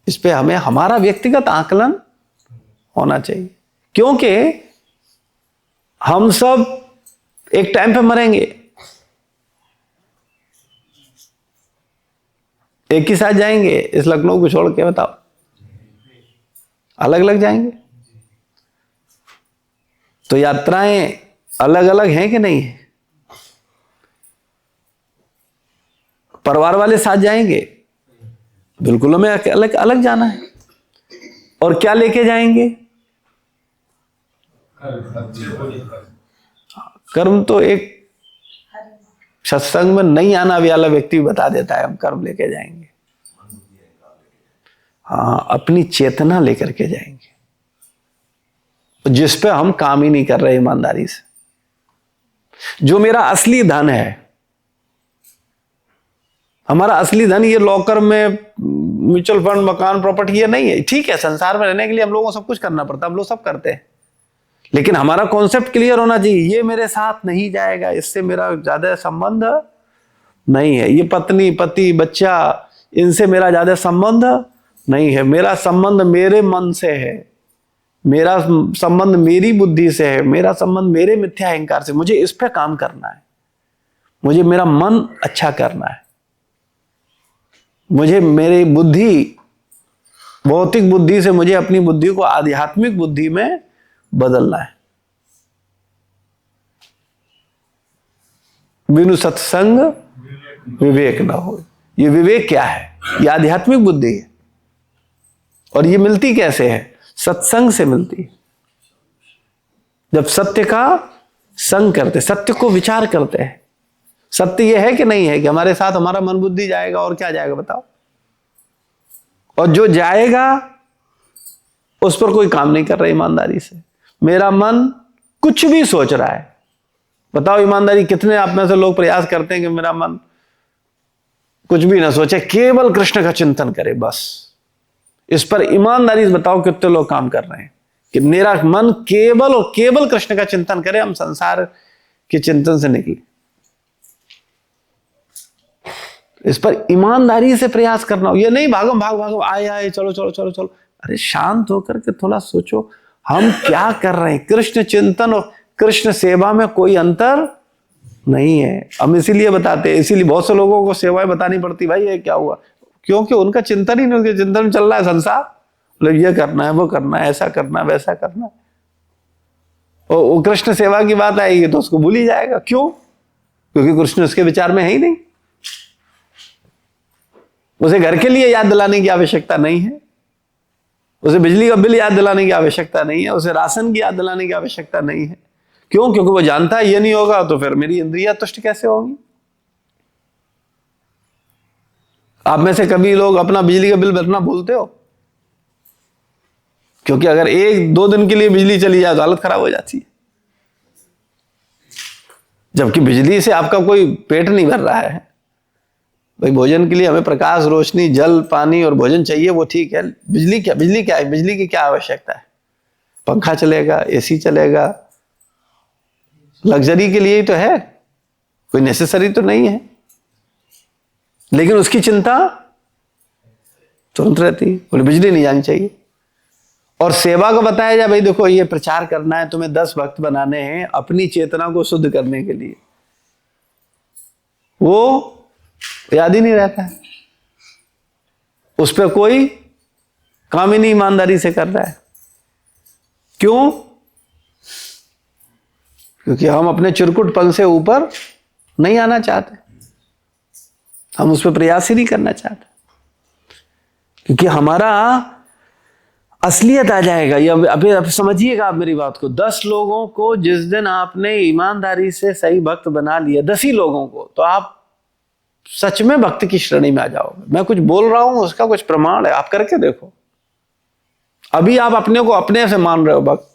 इस पे हमें हमारा व्यक्तिगत आकलन होना चाहिए, क्योंकि हम सब एक टाइम पे मरेंगे, एक ही साथ जाएंगे इस लखनऊ को छोड़ के, बताओ अलग अलग जाएंगे। तो यात्राएं अलग अलग हैं कि नहीं है? परिवार वाले साथ जाएंगे, बिल्कुल हमें अलग अलग जाना है। और क्या लेके जाएंगे? कर्म तो एक सत्संग में नहीं आना वाला व्यक्ति बता देता है, हम कर्म लेके जाएंगे। हाँ, अपनी चेतना लेकर के जाएंगे, जिस पे हम काम ही नहीं कर रहे ईमानदारी से। जो मेरा असली धन है, हमारा असली धन ये लॉकर में, म्यूचुअल फंड, मकान, प्रॉपर्टी ये नहीं है। ठीक है, संसार में रहने के लिए हम लोगों को सब कुछ करना पड़ता है, हम लोग सब करते हैं, लेकिन हमारा कॉन्सेप्ट क्लियर होना चाहिए, ये मेरे साथ नहीं जाएगा, इससे मेरा ज्यादा संबंध नहीं है, ये पत्नी, पति, बच्चा, इनसे मेरा ज्यादा संबंध नहीं है, मेरा संबंध मेरे मन से है, मेरा संबंध मेरी बुद्धि से है, मेरा संबंध मेरे मिथ्या अहंकार से। मुझे इस पे काम करना है, मुझे मेरा मन अच्छा करना है, मुझे मेरी बुद्धि, भौतिक बुद्धि से मुझे अपनी बुद्धि को आध्यात्मिक बुद्धि में बदलना है। बिनु सत्संग विवेक ना हो। ये विवेक क्या है? ये आध्यात्मिक बुद्धि है। और ये मिलती कैसे है? सत्संग से मिलती है। जब सत्य का संग करते, सत्य को विचार करते हैं, सत्य ये है कि नहीं है कि हमारे साथ हमारा मन बुद्धि जाएगा, और क्या जाएगा बताओ? और जो जाएगा उस पर कोई काम नहीं कर रहा ईमानदारी से। मेरा मन कुछ भी सोच रहा है, बताओ ईमानदारी, कितने आप में से लोग प्रयास करते हैं कि मेरा मन कुछ भी ना सोचे, केवल कृष्ण का चिंतन करे बस। इस पर ईमानदारी से बताओ कितने लोग काम कर रहे हैं कि मेरा मन केवल और केवल कृष्ण का चिंतन करे, हम संसार के चिंतन से निकले। इस पर ईमानदारी से प्रयास करना हो। ये नहीं भागम भाग भागम, आए आए, चलो चलो चलो चलो। अरे शांत होकर के थोड़ा सोचो, हम क्या कर रहे हैं? कृष्ण चिंतन और कृष्ण सेवा में कोई अंतर नहीं है। हम इसीलिए बताते हैं, इसीलिए बहुत से लोगों को सेवाएं बतानी पड़ती, भाई ये क्या हुआ, क्योंकि उनका चिंतन ही नहीं, उनके चिंतन में चल रहा है संसार, मतलब ये करना है, वो करना है, ऐसा करना है, वैसा करना है। और वो कृष्ण सेवा की बात आएगी तो उसको भूल ही जाएगा। क्यों? क्योंकि कृष्ण उसके विचार में है ही नहीं। उसे घर के लिए याद दिलाने की आवश्यकता नहीं है, उसे बिजली का बिल याद दिलाने की आवश्यकता नहीं है, उसे राशन की याद दिलाने की आवश्यकता नहीं है। क्यों? क्योंकि वो जानता है ये नहीं होगा तो फिर मेरी इंद्रियां तुष्ट कैसे होंगी। आप में से कभी लोग अपना बिजली का बिल भरना भूलते हो? क्योंकि अगर 1-2 दिन के लिए बिजली चली जाए तो हालत खराब हो जाती है, जबकि बिजली से आपका कोई पेट नहीं भर रहा है। भाई भोजन के लिए हमें प्रकाश, रोशनी, जल, पानी और भोजन चाहिए, वो ठीक है। बिजली क्या है? बिजली की क्या आवश्यकता है? पंखा चलेगा, एसी चलेगा, लग्जरी के लिए ही तो है, कोई नेसेसरी तो नहीं है। लेकिन उसकी चिंता तुरंत रहती है, बोले बिजली नहीं जानी चाहिए। और सेवा को बताया जाए, भाई देखो ये प्रचार करना है, तुम्हें 10 भक्त बनाने हैं अपनी चेतना को शुद्ध करने के लिए, वो याद ही नहीं रहता है, उस पर कोई काम ही नहीं ईमानदारी से कर रहा है। क्यों? क्योंकि हम अपने चिरकुटपन से ऊपर नहीं आना चाहते, हम उस पर प्रयास ही नहीं करना चाहते, क्योंकि हमारा असलियत आ जाएगा। ये अभी समझिएगा आप मेरी बात को। 10 लोगों को जिस दिन आपने ईमानदारी से सही भक्त बना लिया, 10 ही लोगों को, तो आप सच में भक्त की श्रेणी में आ जाओगे। मैं कुछ बोल रहा हूं उसका कुछ प्रमाण है, आप करके देखो। अभी आप अपने को अपने से मान रहे हो भक्त,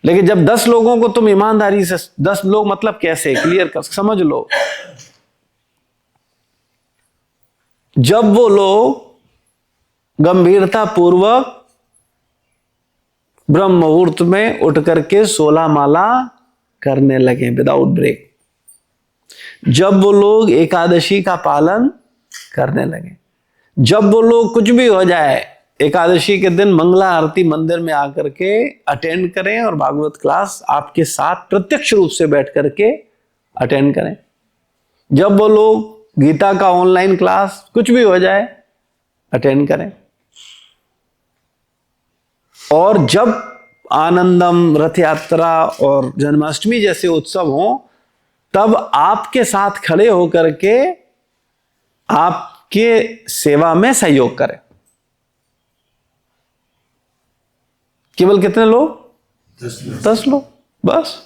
लेकिन जब 10 लोगों को तुम ईमानदारी से, 10 लोग मतलब कैसे, क्लियर कर समझ लो। जब वो लोग गंभीरता पूर्वक ब्रह्म मुहूर्त में उठ करके 16 माला करने लगे विदाउट ब्रेक, जब वो लोग एकादशी का पालन करने लगे, जब वो लोग कुछ भी हो जाए एकादशी के दिन मंगला आरती मंदिर में आकर के अटेंड करें और भागवत क्लास आपके साथ प्रत्यक्ष रूप से बैठ करके अटेंड करें, जब वो लोग गीता का ऑनलाइन क्लास कुछ भी हो जाए अटेंड करें, और जब आनंदम, रथ यात्रा और जन्माष्टमी जैसे उत्सव हों, तब आपके साथ खड़े होकर के आपके सेवा में सहयोग करें। केवल कितने लोग? 10 लोग बस।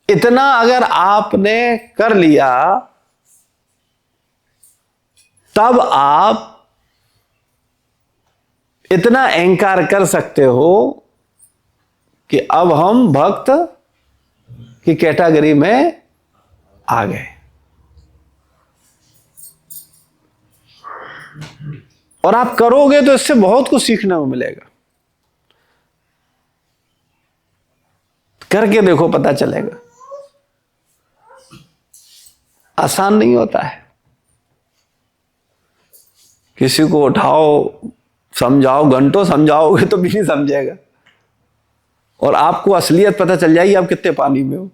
इतना अगर आपने कर लिया, तब आप इतना अहंकार कर सकते हो कि अब हम भक्त की कैटेगरी में आ गए। और आप करोगे तो इससे बहुत कुछ सीखने को मिलेगा। करके देखो, पता चलेगा। आसान नहीं होता है। किसी को उठाओ, समझाओ, घंटों समझाओगे तो भी नहीं समझेगा, और आपको असलियत पता चल जाएगी आप कितने पानी में हो।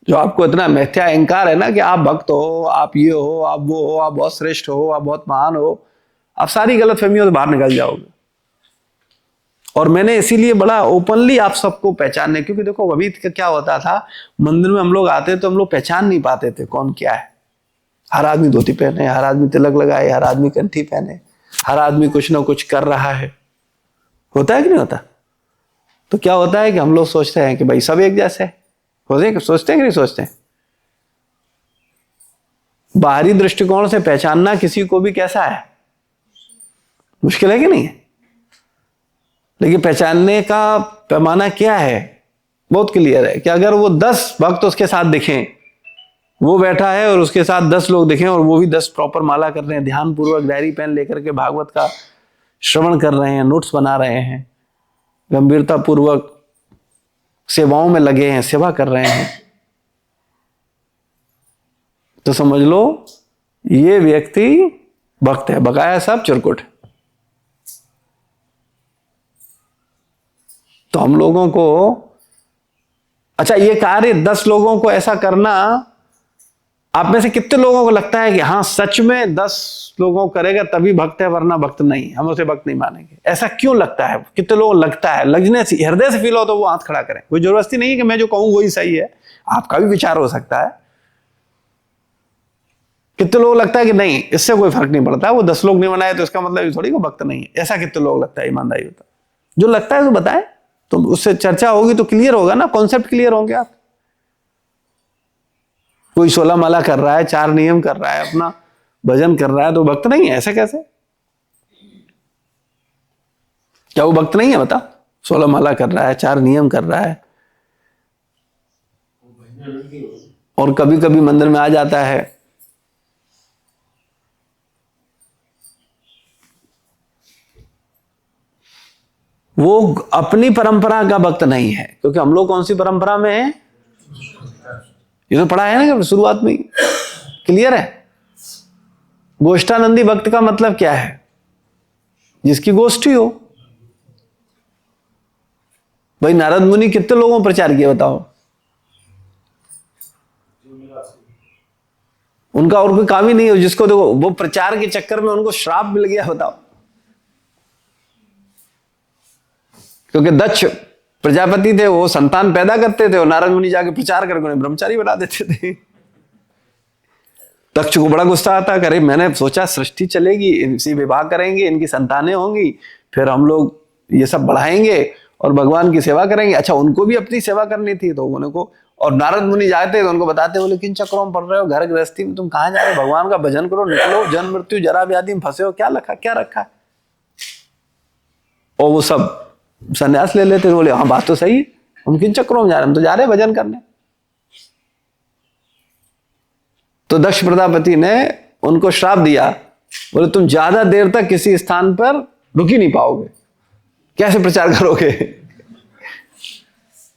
जो आपको इतना मिथ्या अहंकार है ना कि आप भक्त हो, आप ये हो, आप वो हो, आप बहुत श्रेष्ठ हो, आप बहुत महान हो, आप सारी गलत फहमियों से बाहर निकल जाओगे। और मैंने इसीलिए बड़ा ओपनली आप सबको पहचानने, क्योंकि देखो अभी क्या होता था, मंदिर में हम लोग आते तो हम लोग पहचान नहीं पाते थे कौन क्या है। हर आदमी धोती पहने, हर आदमी तिलक लगाए, हर आदमी कंठी पहने, हर आदमी कुछ ना कुछ कर रहा है। होता है कि नहीं होता? तो क्या होता है कि हम लोग सोचते हैं कि भाई सब एक जैसे होते, सोचते हैं कि नहीं सोचते? बाहरी दृष्टिकोण से पहचानना किसी को भी कैसा है, मुश्किल है कि नहीं है? लेकिन पहचानने का पैमाना क्या है, बहुत क्लियर है कि अगर वो 10 भक्त उसके साथ दिखें, वो बैठा है और उसके साथ 10 लोग दिखें और वो भी 10 प्रॉपर माला कर रहे हैं, ध्यान पूर्वक डायरी पेन लेकर के भागवत का श्रवण कर रहे हैं, नोट्स बना रहे हैं, गंभीरता पूर्वक सेवाओं में लगे हैं, सेवा कर रहे हैं, तो समझ लो ये व्यक्ति भक्त है। बकाया सब चिरकुट। तो हम लोगों को, अच्छा ये कार्य 10 लोगों को ऐसा करना, आप में से कितने लोगों को लगता है कि हाँ सच में 10 लोगों को करेगा तभी भक्त है, वरना भक्त नहीं, हम उसे भक्त नहीं मानेंगे? ऐसा क्यों लगता है? कितने लोगों को लगता है? लगने से, हृदय से फील हो तो वो हाथ खड़ा करें। कोई जरूरत नहीं है कि मैं जो कहूं वही सही है, आपका भी विचार हो सकता है। कितने लोगों को लगता है कि नहीं इससे कोई फर्क नहीं पड़ता, वो 10 लोग नहीं बनाए तो इसका मतलब थोड़ी को भक्त नहीं है? ऐसा कितने लोग लगता है? ईमानदारी होता जो लगता है तो बताए, तो उससे चर्चा होगी तो क्लियर होगा ना, कॉन्सेप्ट क्लियर होंगे आप। कोई 16 माला कर रहा है, 4 नियम कर रहा है, अपना भजन कर रहा है, तो भक्त नहीं है? ऐसे कैसे? क्या वो भक्त नहीं है? बता। 16 माला कर रहा है, 4 नियम कर रहा है, और कभी कभी मंदिर में आ जाता है, वो अपनी परंपरा का भक्त नहीं है। क्योंकि हम लोग कौन सी परंपरा में है, ये तो पढ़ा है ना शुरुआत में, क्लियर है। गोष्ठानंदी भक्त का मतलब क्या है? जिसकी गोष्ठी हो। भाई नारद मुनि कितने लोगों को प्रचार किया बताओ? उनका और कोई काम ही नहीं है। जिसको देखो वो प्रचार के चक्कर में उनको श्राप मिल गया, बताओ। क्योंकि दक्ष प्रजापति थे, वो संतान पैदा करते थे और नारद मुनि जाके प्रचार करके उन्हें ब्रह्मचारी बना देते थे। दक्ष को बड़ा गुस्सा आता, करे मैंने सोचा सृष्टि चलेगी, इनसे विवाह करेंगे, इनकी संतानें होंगी, फिर हम लोग ये सब बढ़ाएंगे और भगवान की सेवा करेंगे। अच्छा उनको भी अपनी सेवा करनी थी, तो उनको, और नारद मुनि जाते तो उनको बताते, बोले किन चक्रों में पड़ रहे हो, घर गृहस्थी में तुम कहां जा रहे हो, भगवान का भजन करो, निकलो, जन्म मृत्यु जरा व्याधि में फंसे हो, क्या रखा। और वो सब संन्यास ले लेते, बोले हाँ बात तो सही है, हम किन चक्रों में जा रहे हैं, हम तो जा रहे हैं भजन करने। तो दक्ष प्रजापति ने उनको श्राप दिया, बोले तुम ज्यादा देर तक किसी स्थान पर रुक ही नहीं पाओगे, कैसे प्रचार करोगे?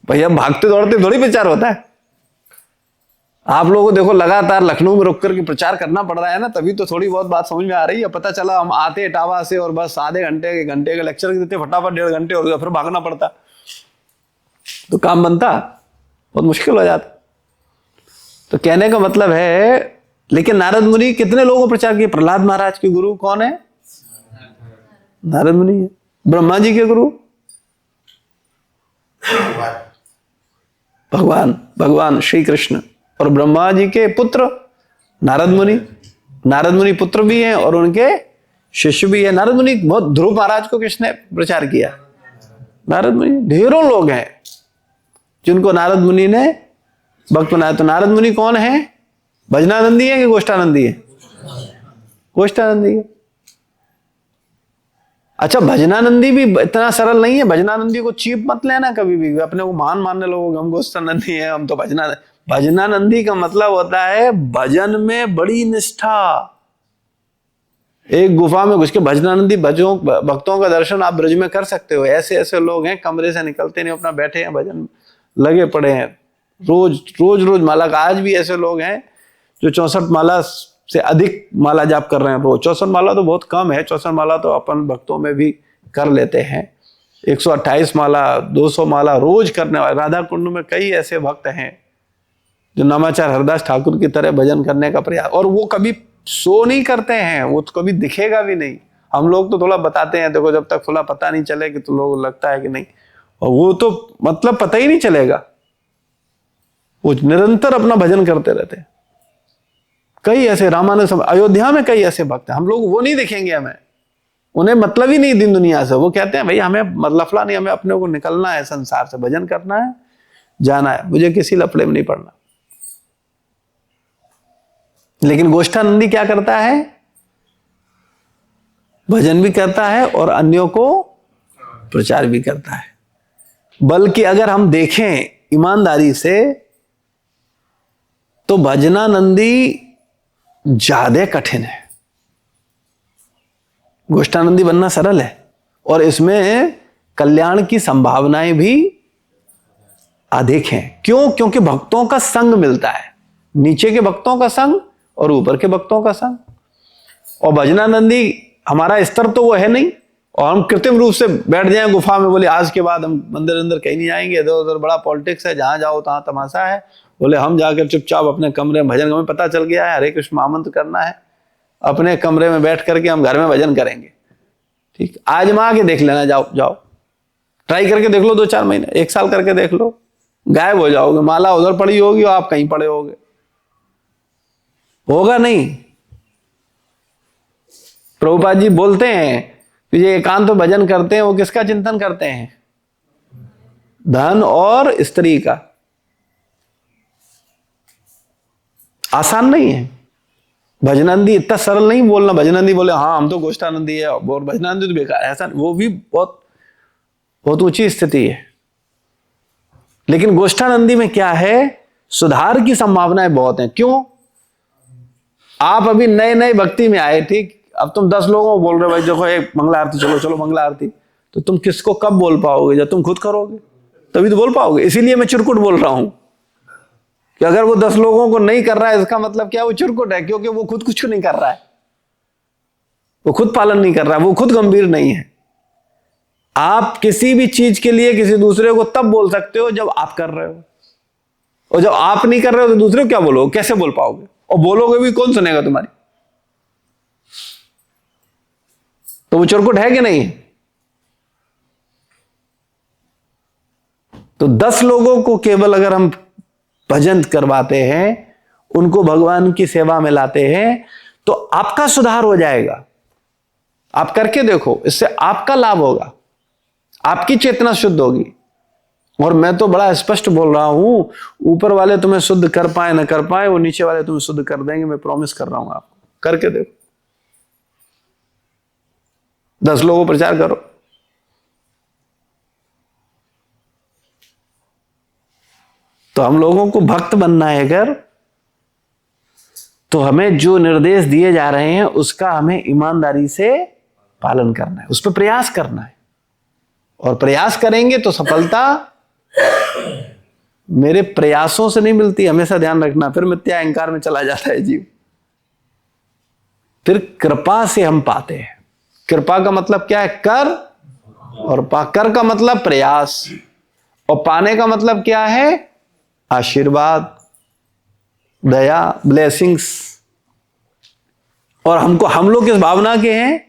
भैया भागते दौड़ते थोड़ी प्रचार होता है। आप लोगों को देखो लगातार लखनऊ में रुक करके प्रचार करना पड़ रहा है ना, तभी तो थोड़ी बहुत बात समझ में आ रही है। पता चला हम आते इटावा से और बस आधे घंटे का लेक्चर देते, फटाफट 1.5 घंटे हो गया, फिर भागना पड़ता, तो काम बनता, बहुत मुश्किल हो जाता। तो कहने का मतलब है, लेकिन नारद मुनि कितने लोगों को प्रचार किया? प्रहलाद महाराज के गुरु कौन है? नारद मुनि है। ब्रह्मा जी के गुरु भगवान श्री कृष्ण, और ब्रह्मा जी के पुत्र नारद मुनि पुत्र भी हैं और उनके शिष्य भी है। नारद मुनि बहुत, ध्रुव महाराज को किसने प्रचार किया? नारद मुनि। ढेरों लोग हैं जिनको नारद मुनि ने भक्त बनाया। तो नारद मुनि कौन है? भजनानंदी है कि गोष्ठानंदी है? गोष्ठानंदी है। अच्छा भजनानंदी भी इतना सरल नहीं है। भजनानंदी को चीप मत लेना कभी भी, अपने को महान मानने लोग, हम गोष्ठानंदी हैं, हम तो भजनानंदी का मतलब होता है भजन में बड़ी निष्ठा। एक गुफा में घुस के भजनानंदी भक्तों का दर्शन आप ब्रज में कर सकते हो। ऐसे ऐसे लोग हैं, कमरे से निकलते नहीं, अपना बैठे हैं, भजन लगे पड़े हैं, रोज रोज रोज माला का। आज भी ऐसे लोग हैं जो 64 माला से अधिक माला जाप कर रहे हैं रोज। 64 माला तो बहुत कम है, 64 माला तो अपन भक्तों में भी कर लेते हैं। 128 माला, 200 माला रोज करने वाले। राधा कुंड में कई ऐसे भक्त हैं जो नामाचार हरदास ठाकुर की तरह भजन करने का प्रयास, और वो कभी सो नहीं करते हैं, वो तो कभी दिखेगा भी नहीं। हम लोग तो थोड़ा बताते हैं, देखो जब तक थोड़ा पता नहीं चले कि तो लोग लगता है कि नहीं, और वो तो मतलब पता ही नहीं चलेगा, वो निरंतर अपना भजन करते रहते हैं। कई ऐसे रामानंद, अयोध्या में कई ऐसे भक्त हैं, हम लोग वो नहीं दिखेंगे, हमें उन्हें मतलब ही नहीं दिन दुनिया से। वो कहते हैं भाई हमें लफड़ा नहीं, हमें अपने को निकलना है संसार से, भजन करना है, जाना है, मुझे किसी लफड़े में नहीं पड़ना। लेकिन गोष्ठानंदी क्या करता है? भजन भी करता है और अन्यों को प्रचार भी करता है। बल्कि अगर हम देखें ईमानदारी से तो भजनानंदी ज्यादा कठिन है। गोष्ठानंदी बनना सरल है और इसमें कल्याण की संभावनाएं भी अधिक हैं। क्यों? क्योंकि भक्तों का संग मिलता है, नीचे के भक्तों का संग और ऊपर के भक्तों का संग। और भजनानंदी हमारा स्तर तो वो है नहीं, और हम कृत्रिम रूप से बैठ जाएं गुफा में, बोले आज के बाद हम मंदिर अंदर कहीं नहीं आएंगे, इधर उधर बड़ा पॉलिटिक्स है, जहां जाओ तहां तमाशा है, बोले हम जाकर चुपचाप अपने कमरे में भजन, हमें पता चल गया है हरे कृष्ण महामंत्र करना है, अपने कमरे में बैठ करके हम घर में भजन करेंगे। ठीक, आजमा के देख लेना, जाओ जाओ ट्राई करके देख लो, 2-4 महीने 1 साल करके देख लो, गायब हो जाओगे। माला उधर पड़ी होगी और आप कहीं पड़े होगे, होगा नहीं। प्रभुपाद जी बोलते हैं कि ये एकांत भजन करते हैं, वो किसका चिंतन करते हैं? धन और स्त्री का। आसान नहीं है भजनानंदी, इतना सरल नहीं बोलना। भजनानंदी बोले हाँ हम तो गोष्ठानंदी है और भजनानंदी तो बेकार, ऐसा वो भी बहुत बहुत ऊंची स्थिति है। लेकिन गोष्ठानंदी में क्या है, सुधार की संभावनाएं बहुत हैं। क्यों? आप अभी नए नए भक्ति में आए, ठीक, अब तुम 10 लोगों को बोल रहे हो भाई देखो एक मंगला आरती, चलो चलो मंगला आरती, तो तुम किसको कब बोल पाओगे? जब तुम खुद करोगे तभी तो बोल पाओगे। इसीलिए मैं चिरकुट बोल रहा हूं कि अगर वो 10 लोगों को नहीं कर रहा है, इसका मतलब क्या? वो चिरकुट है, क्योंकि वो खुद कुछ नहीं कर रहा है, वो खुद पालन नहीं कर रहा है, वो खुद गंभीर नहीं है। आप किसी भी चीज के लिए किसी दूसरे को तब बोल सकते हो जब आप कर रहे हो, और जब आप नहीं कर रहे हो तो दूसरे को क्या बोलोगे? कैसे बोल पाओगे? और बोलोगे भी कौन सुनेगा तुम्हारी? तो वो चिरकुट है कि नहीं? तो 10 लोगों को केवल अगर हम भजन करवाते हैं, उनको भगवान की सेवा में लाते हैं, तो आपका सुधार हो जाएगा। आप करके देखो, इससे आपका लाभ होगा, आपकी चेतना शुद्ध होगी। और मैं तो बड़ा स्पष्ट बोल रहा हूं, ऊपर वाले तुम्हें शुद्ध कर पाए ना कर पाए, वो नीचे वाले तुम्हें शुद्ध कर देंगे, मैं प्रॉमिस कर रहा हूं आपको। करके देखो, 10 लोगों को प्रचार करो। तो हम लोगों को भक्त बनना है अगर, तो हमें जो निर्देश दिए जा रहे हैं उसका हमें ईमानदारी से पालन करना है, उस पर प्रयास करना है। और प्रयास करेंगे तो सफलता मेरे प्रयासों से नहीं मिलती, हमेशा ध्यान रखना, फिर मिथ्या अहंकार में चला जाता है जीव। फिर कृपा से हम पाते हैं। कृपा का मतलब क्या है? कर, और कर का मतलब प्रयास, और पाने का मतलब क्या है? आशीर्वाद, दया, ब्लेसिंग्स। और हम लोग किस भावना के हैं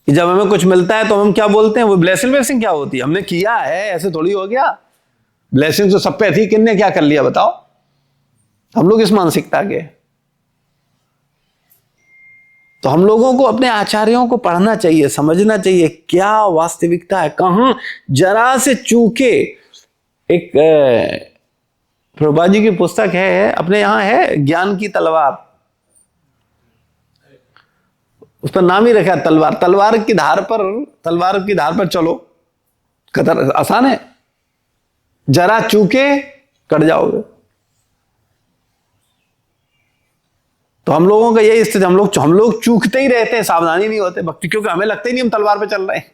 कि जब हमें कुछ मिलता है तो हम क्या बोलते हैं? वो ब्लेसिंग क्या होती है? हमने किया है, ऐसे थोड़ी हो गया। ब्लेसिंग तो सब पे थी, किसने क्या कर लिया बताओ? हम लोग इस मानसिकता के। तो हम लोगों को अपने आचार्यों को पढ़ना चाहिए, समझना चाहिए क्या वास्तविकता है, कहां जरा से चूके। एक प्रभुपाद जी की पुस्तक है, अपने यहां है, ज्ञान की तलवार, उस पर नाम ही रखा है तलवार। तलवार की धार पर चलो, कतर आसान है, जरा चूके कट जाओगे। तो हम लोगों का यही स्थिति, हम लोग चूकते ही रहते हैं, सावधानी नहीं होते भक्ति, क्योंकि हमें लगता ही नहीं हम तलवार पे चल रहे हैं,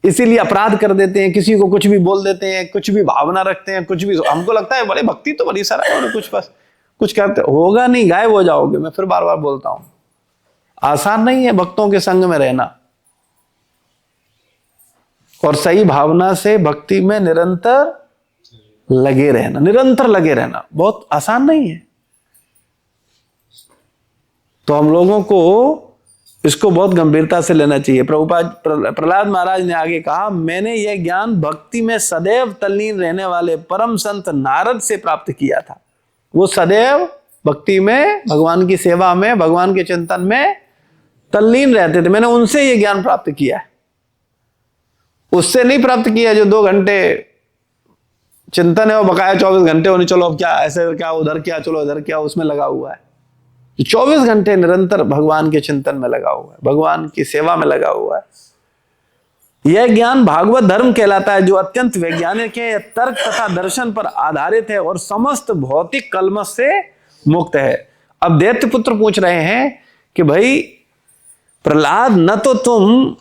इसीलिए अपराध कर देते हैं, किसी को कुछ भी बोल देते हैं, कुछ भी भावना रखते हैं, कुछ भी, हमको लगता है बड़े भक्ति तो बड़ी सारा है, कुछ बस कुछ करते, होगा नहीं, गायब हो जाओगे। मैं फिर बार बार बोलता हूं, आसान नहीं है भक्तों के संग में रहना, और सही भावना से भक्ति में निरंतर लगे रहना, निरंतर लगे रहना बहुत आसान नहीं है। तो हम लोगों को इसको बहुत गंभीरता से लेना चाहिए। प्रहलाद महाराज ने आगे कहा, मैंने यह ज्ञान भक्ति में सदैव तल्लीन रहने वाले परम संत नारद से प्राप्त किया था। वो सदैव भक्ति में, भगवान की सेवा में, भगवान के चिंतन में तल्लीन रहते थे, मैंने उनसे यह ज्ञान प्राप्त किया है। उससे नहीं प्राप्त किया जो 2 घंटे चिंतन है और बकाया 24 घंटे होने, चलो अब क्या ऐसे, क्या उधर, क्या चलो इधर, क्या उसमें लगा हुआ है। 24 घंटे निरंतर भगवान के चिंतन में लगा हुआ है, भगवान की सेवा में लगा हुआ है। यह ज्ञान भागवत धर्म कहलाता है, जो अत्यंत वैज्ञानिक है, तर्क तथा दर्शन पर आधारित है और समस्त भौतिक कलमश से मुक्त है। अब दैत्यपुत्र पूछ रहे हैं कि भाई प्रहलाद, न तो तुम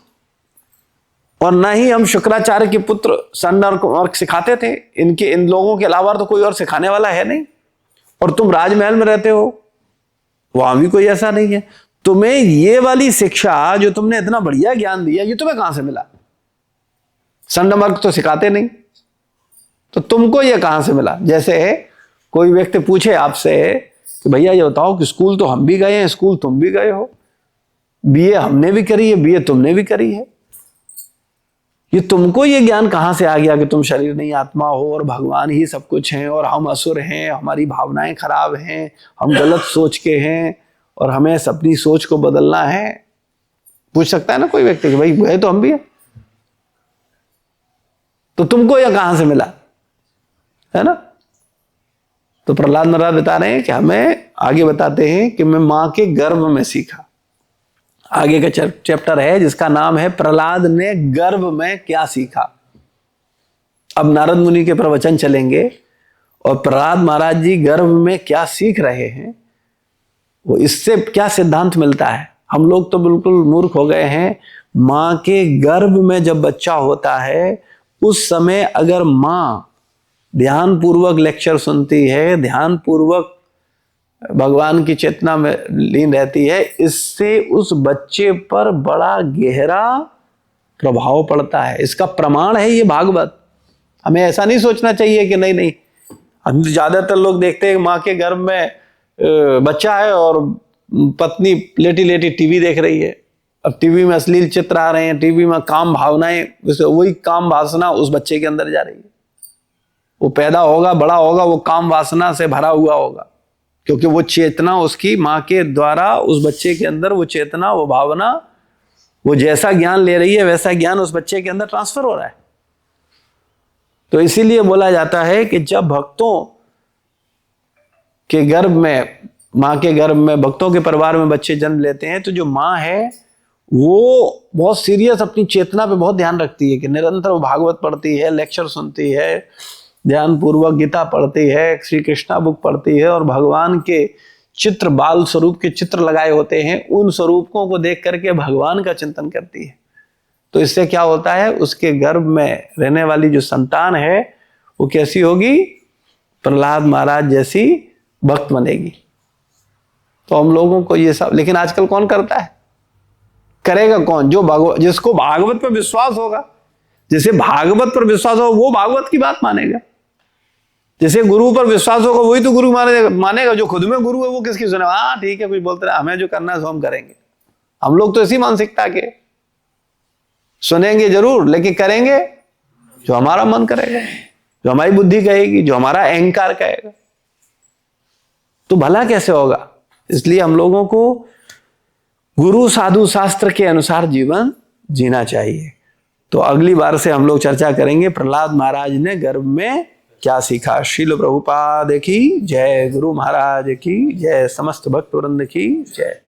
और न ही हम शुक्राचार्य के पुत्र संडर्क सिखाते थे, इन लोगों के अलावा तो कोई और सिखाने वाला है नहीं, और तुम राजमहल में रहते हो, वहां भी कोई ऐसा नहीं है। तुम्हें ये वाली शिक्षा, जो तुमने इतना बढ़िया ज्ञान दिया, ये तुम्हें कहां से मिला? संडमर्क तो सिखाते नहीं, तो तुमको ये कहां से मिला? जैसे कोई व्यक्ति पूछे आपसे कि भैया ये बताओ कि स्कूल तो हम भी गए हैं, स्कूल तुम भी गए हो, बीए हमने भी करी है, बीए तुमने भी करी है, ये तुमको ये ज्ञान कहां से आ गया कि तुम शरीर नहीं आत्मा हो और भगवान ही सब कुछ हैं और हम असुर हैं, हमारी भावनाएं खराब हैं, हम गलत सोच के हैं और हमें अपनी सोच को बदलना है? पूछ सकता है ना कोई व्यक्ति कि भाई गए तो हम भी हैं, तो तुमको यह कहां से मिला, है ना? तो प्रहलाद महाराज बता रहे हैं कि हमें आगे बताते हैं कि मैं मां के गर्भ में सीखा। आगे का चैप्टर है जिसका नाम है प्रहलाद ने गर्भ में क्या सीखा। अब नारद मुनि के प्रवचन चलेंगे और प्रहलाद महाराज जी गर्भ में क्या सीख रहे हैं, वो इससे क्या सिद्धांत मिलता है। हम लोग तो बिल्कुल मूर्ख हो गए हैं। मां के गर्भ में जब बच्चा होता है, उस समय अगर मां ध्यान पूर्वक लेक्चर सुनती है, ध्यान पूर्वक भगवान की चेतना में लीन रहती है, इससे उस बच्चे पर बड़ा गहरा प्रभाव पड़ता है। इसका प्रमाण है ये भागवत। हमें ऐसा नहीं सोचना चाहिए कि नहीं नहीं, हम ज्यादातर लोग देखते हैं माँ के गर्भ में बच्चा है और पत्नी लेटी लेटी टीवी देख रही है, अब टीवी में अश्लील चित्र आ रहे हैं, टीवी में काम भावनाएं, वही काम वासना उस बच्चे के अंदर जा रही है। वो पैदा होगा, बड़ा होगा, वो काम वासना से भरा हुआ होगा, क्योंकि वो चेतना उसकी माँ के द्वारा उस बच्चे के अंदर, वो चेतना, वो भावना, वो जैसा ज्ञान ले रही है वैसा ज्ञान उस बच्चे के अंदर ट्रांसफर हो रहा है। तो इसीलिए बोला जाता है कि जब भक्तों के गर्भ में, माँ के गर्भ में, भक्तों के परिवार में बच्चे जन्म लेते हैं, तो जो माँ है वो बहुत सीरियस अपनी चेतना पे बहुत ध्यान रखती है कि निरंतर वो भागवत पढ़ती है, लेक्चर सुनती है, ध्यान पूर्वक गीता पढ़ती है, श्री कृष्णा बुक पढ़ती है, और भगवान के चित्र, बाल स्वरूप के चित्र लगाए होते हैं, उन स्वरूपों को देख करके भगवान का चिंतन करती है। तो इससे क्या होता है, उसके गर्भ में रहने वाली जो संतान है वो कैसी होगी? प्रहलाद महाराज जैसी भक्त बनेगी। तो हम लोगों को ये सब, लेकिन आजकल कौन करता है? करेगा कौन? जो जिसको भागवत पर विश्वास होगा, जिसे भागवत पर विश्वास होगा वो भागवत की बात मानेगा। जिसे गुरु पर विश्वास होगा वही तो गुरु मानेगा। जो खुद में गुरु है वो किसकी सुने? हाँ ठीक है, कुछ बोलते रहे, हमें जो करना है सो हम करेंगे। हम लोग तो इसी मानसिकता के, सुनेंगे जरूर लेकिन करेंगे जो हमारा मन करेगा, जो हमारी बुद्धि कहेगी, जो हमारा अहंकार कहेगा। तो भला कैसे होगा? इसलिए हम लोगों को गुरु साधु शास्त्र के अनुसार जीवन जीना चाहिए। तो अगली बार से हम लोग चर्चा करेंगे प्रहलाद महाराज ने गर्भ में क्या सीखा। श्रील प्रभुपाद की जय, गुरु महाराज की जय, समस्त भक्त वृंद की जय।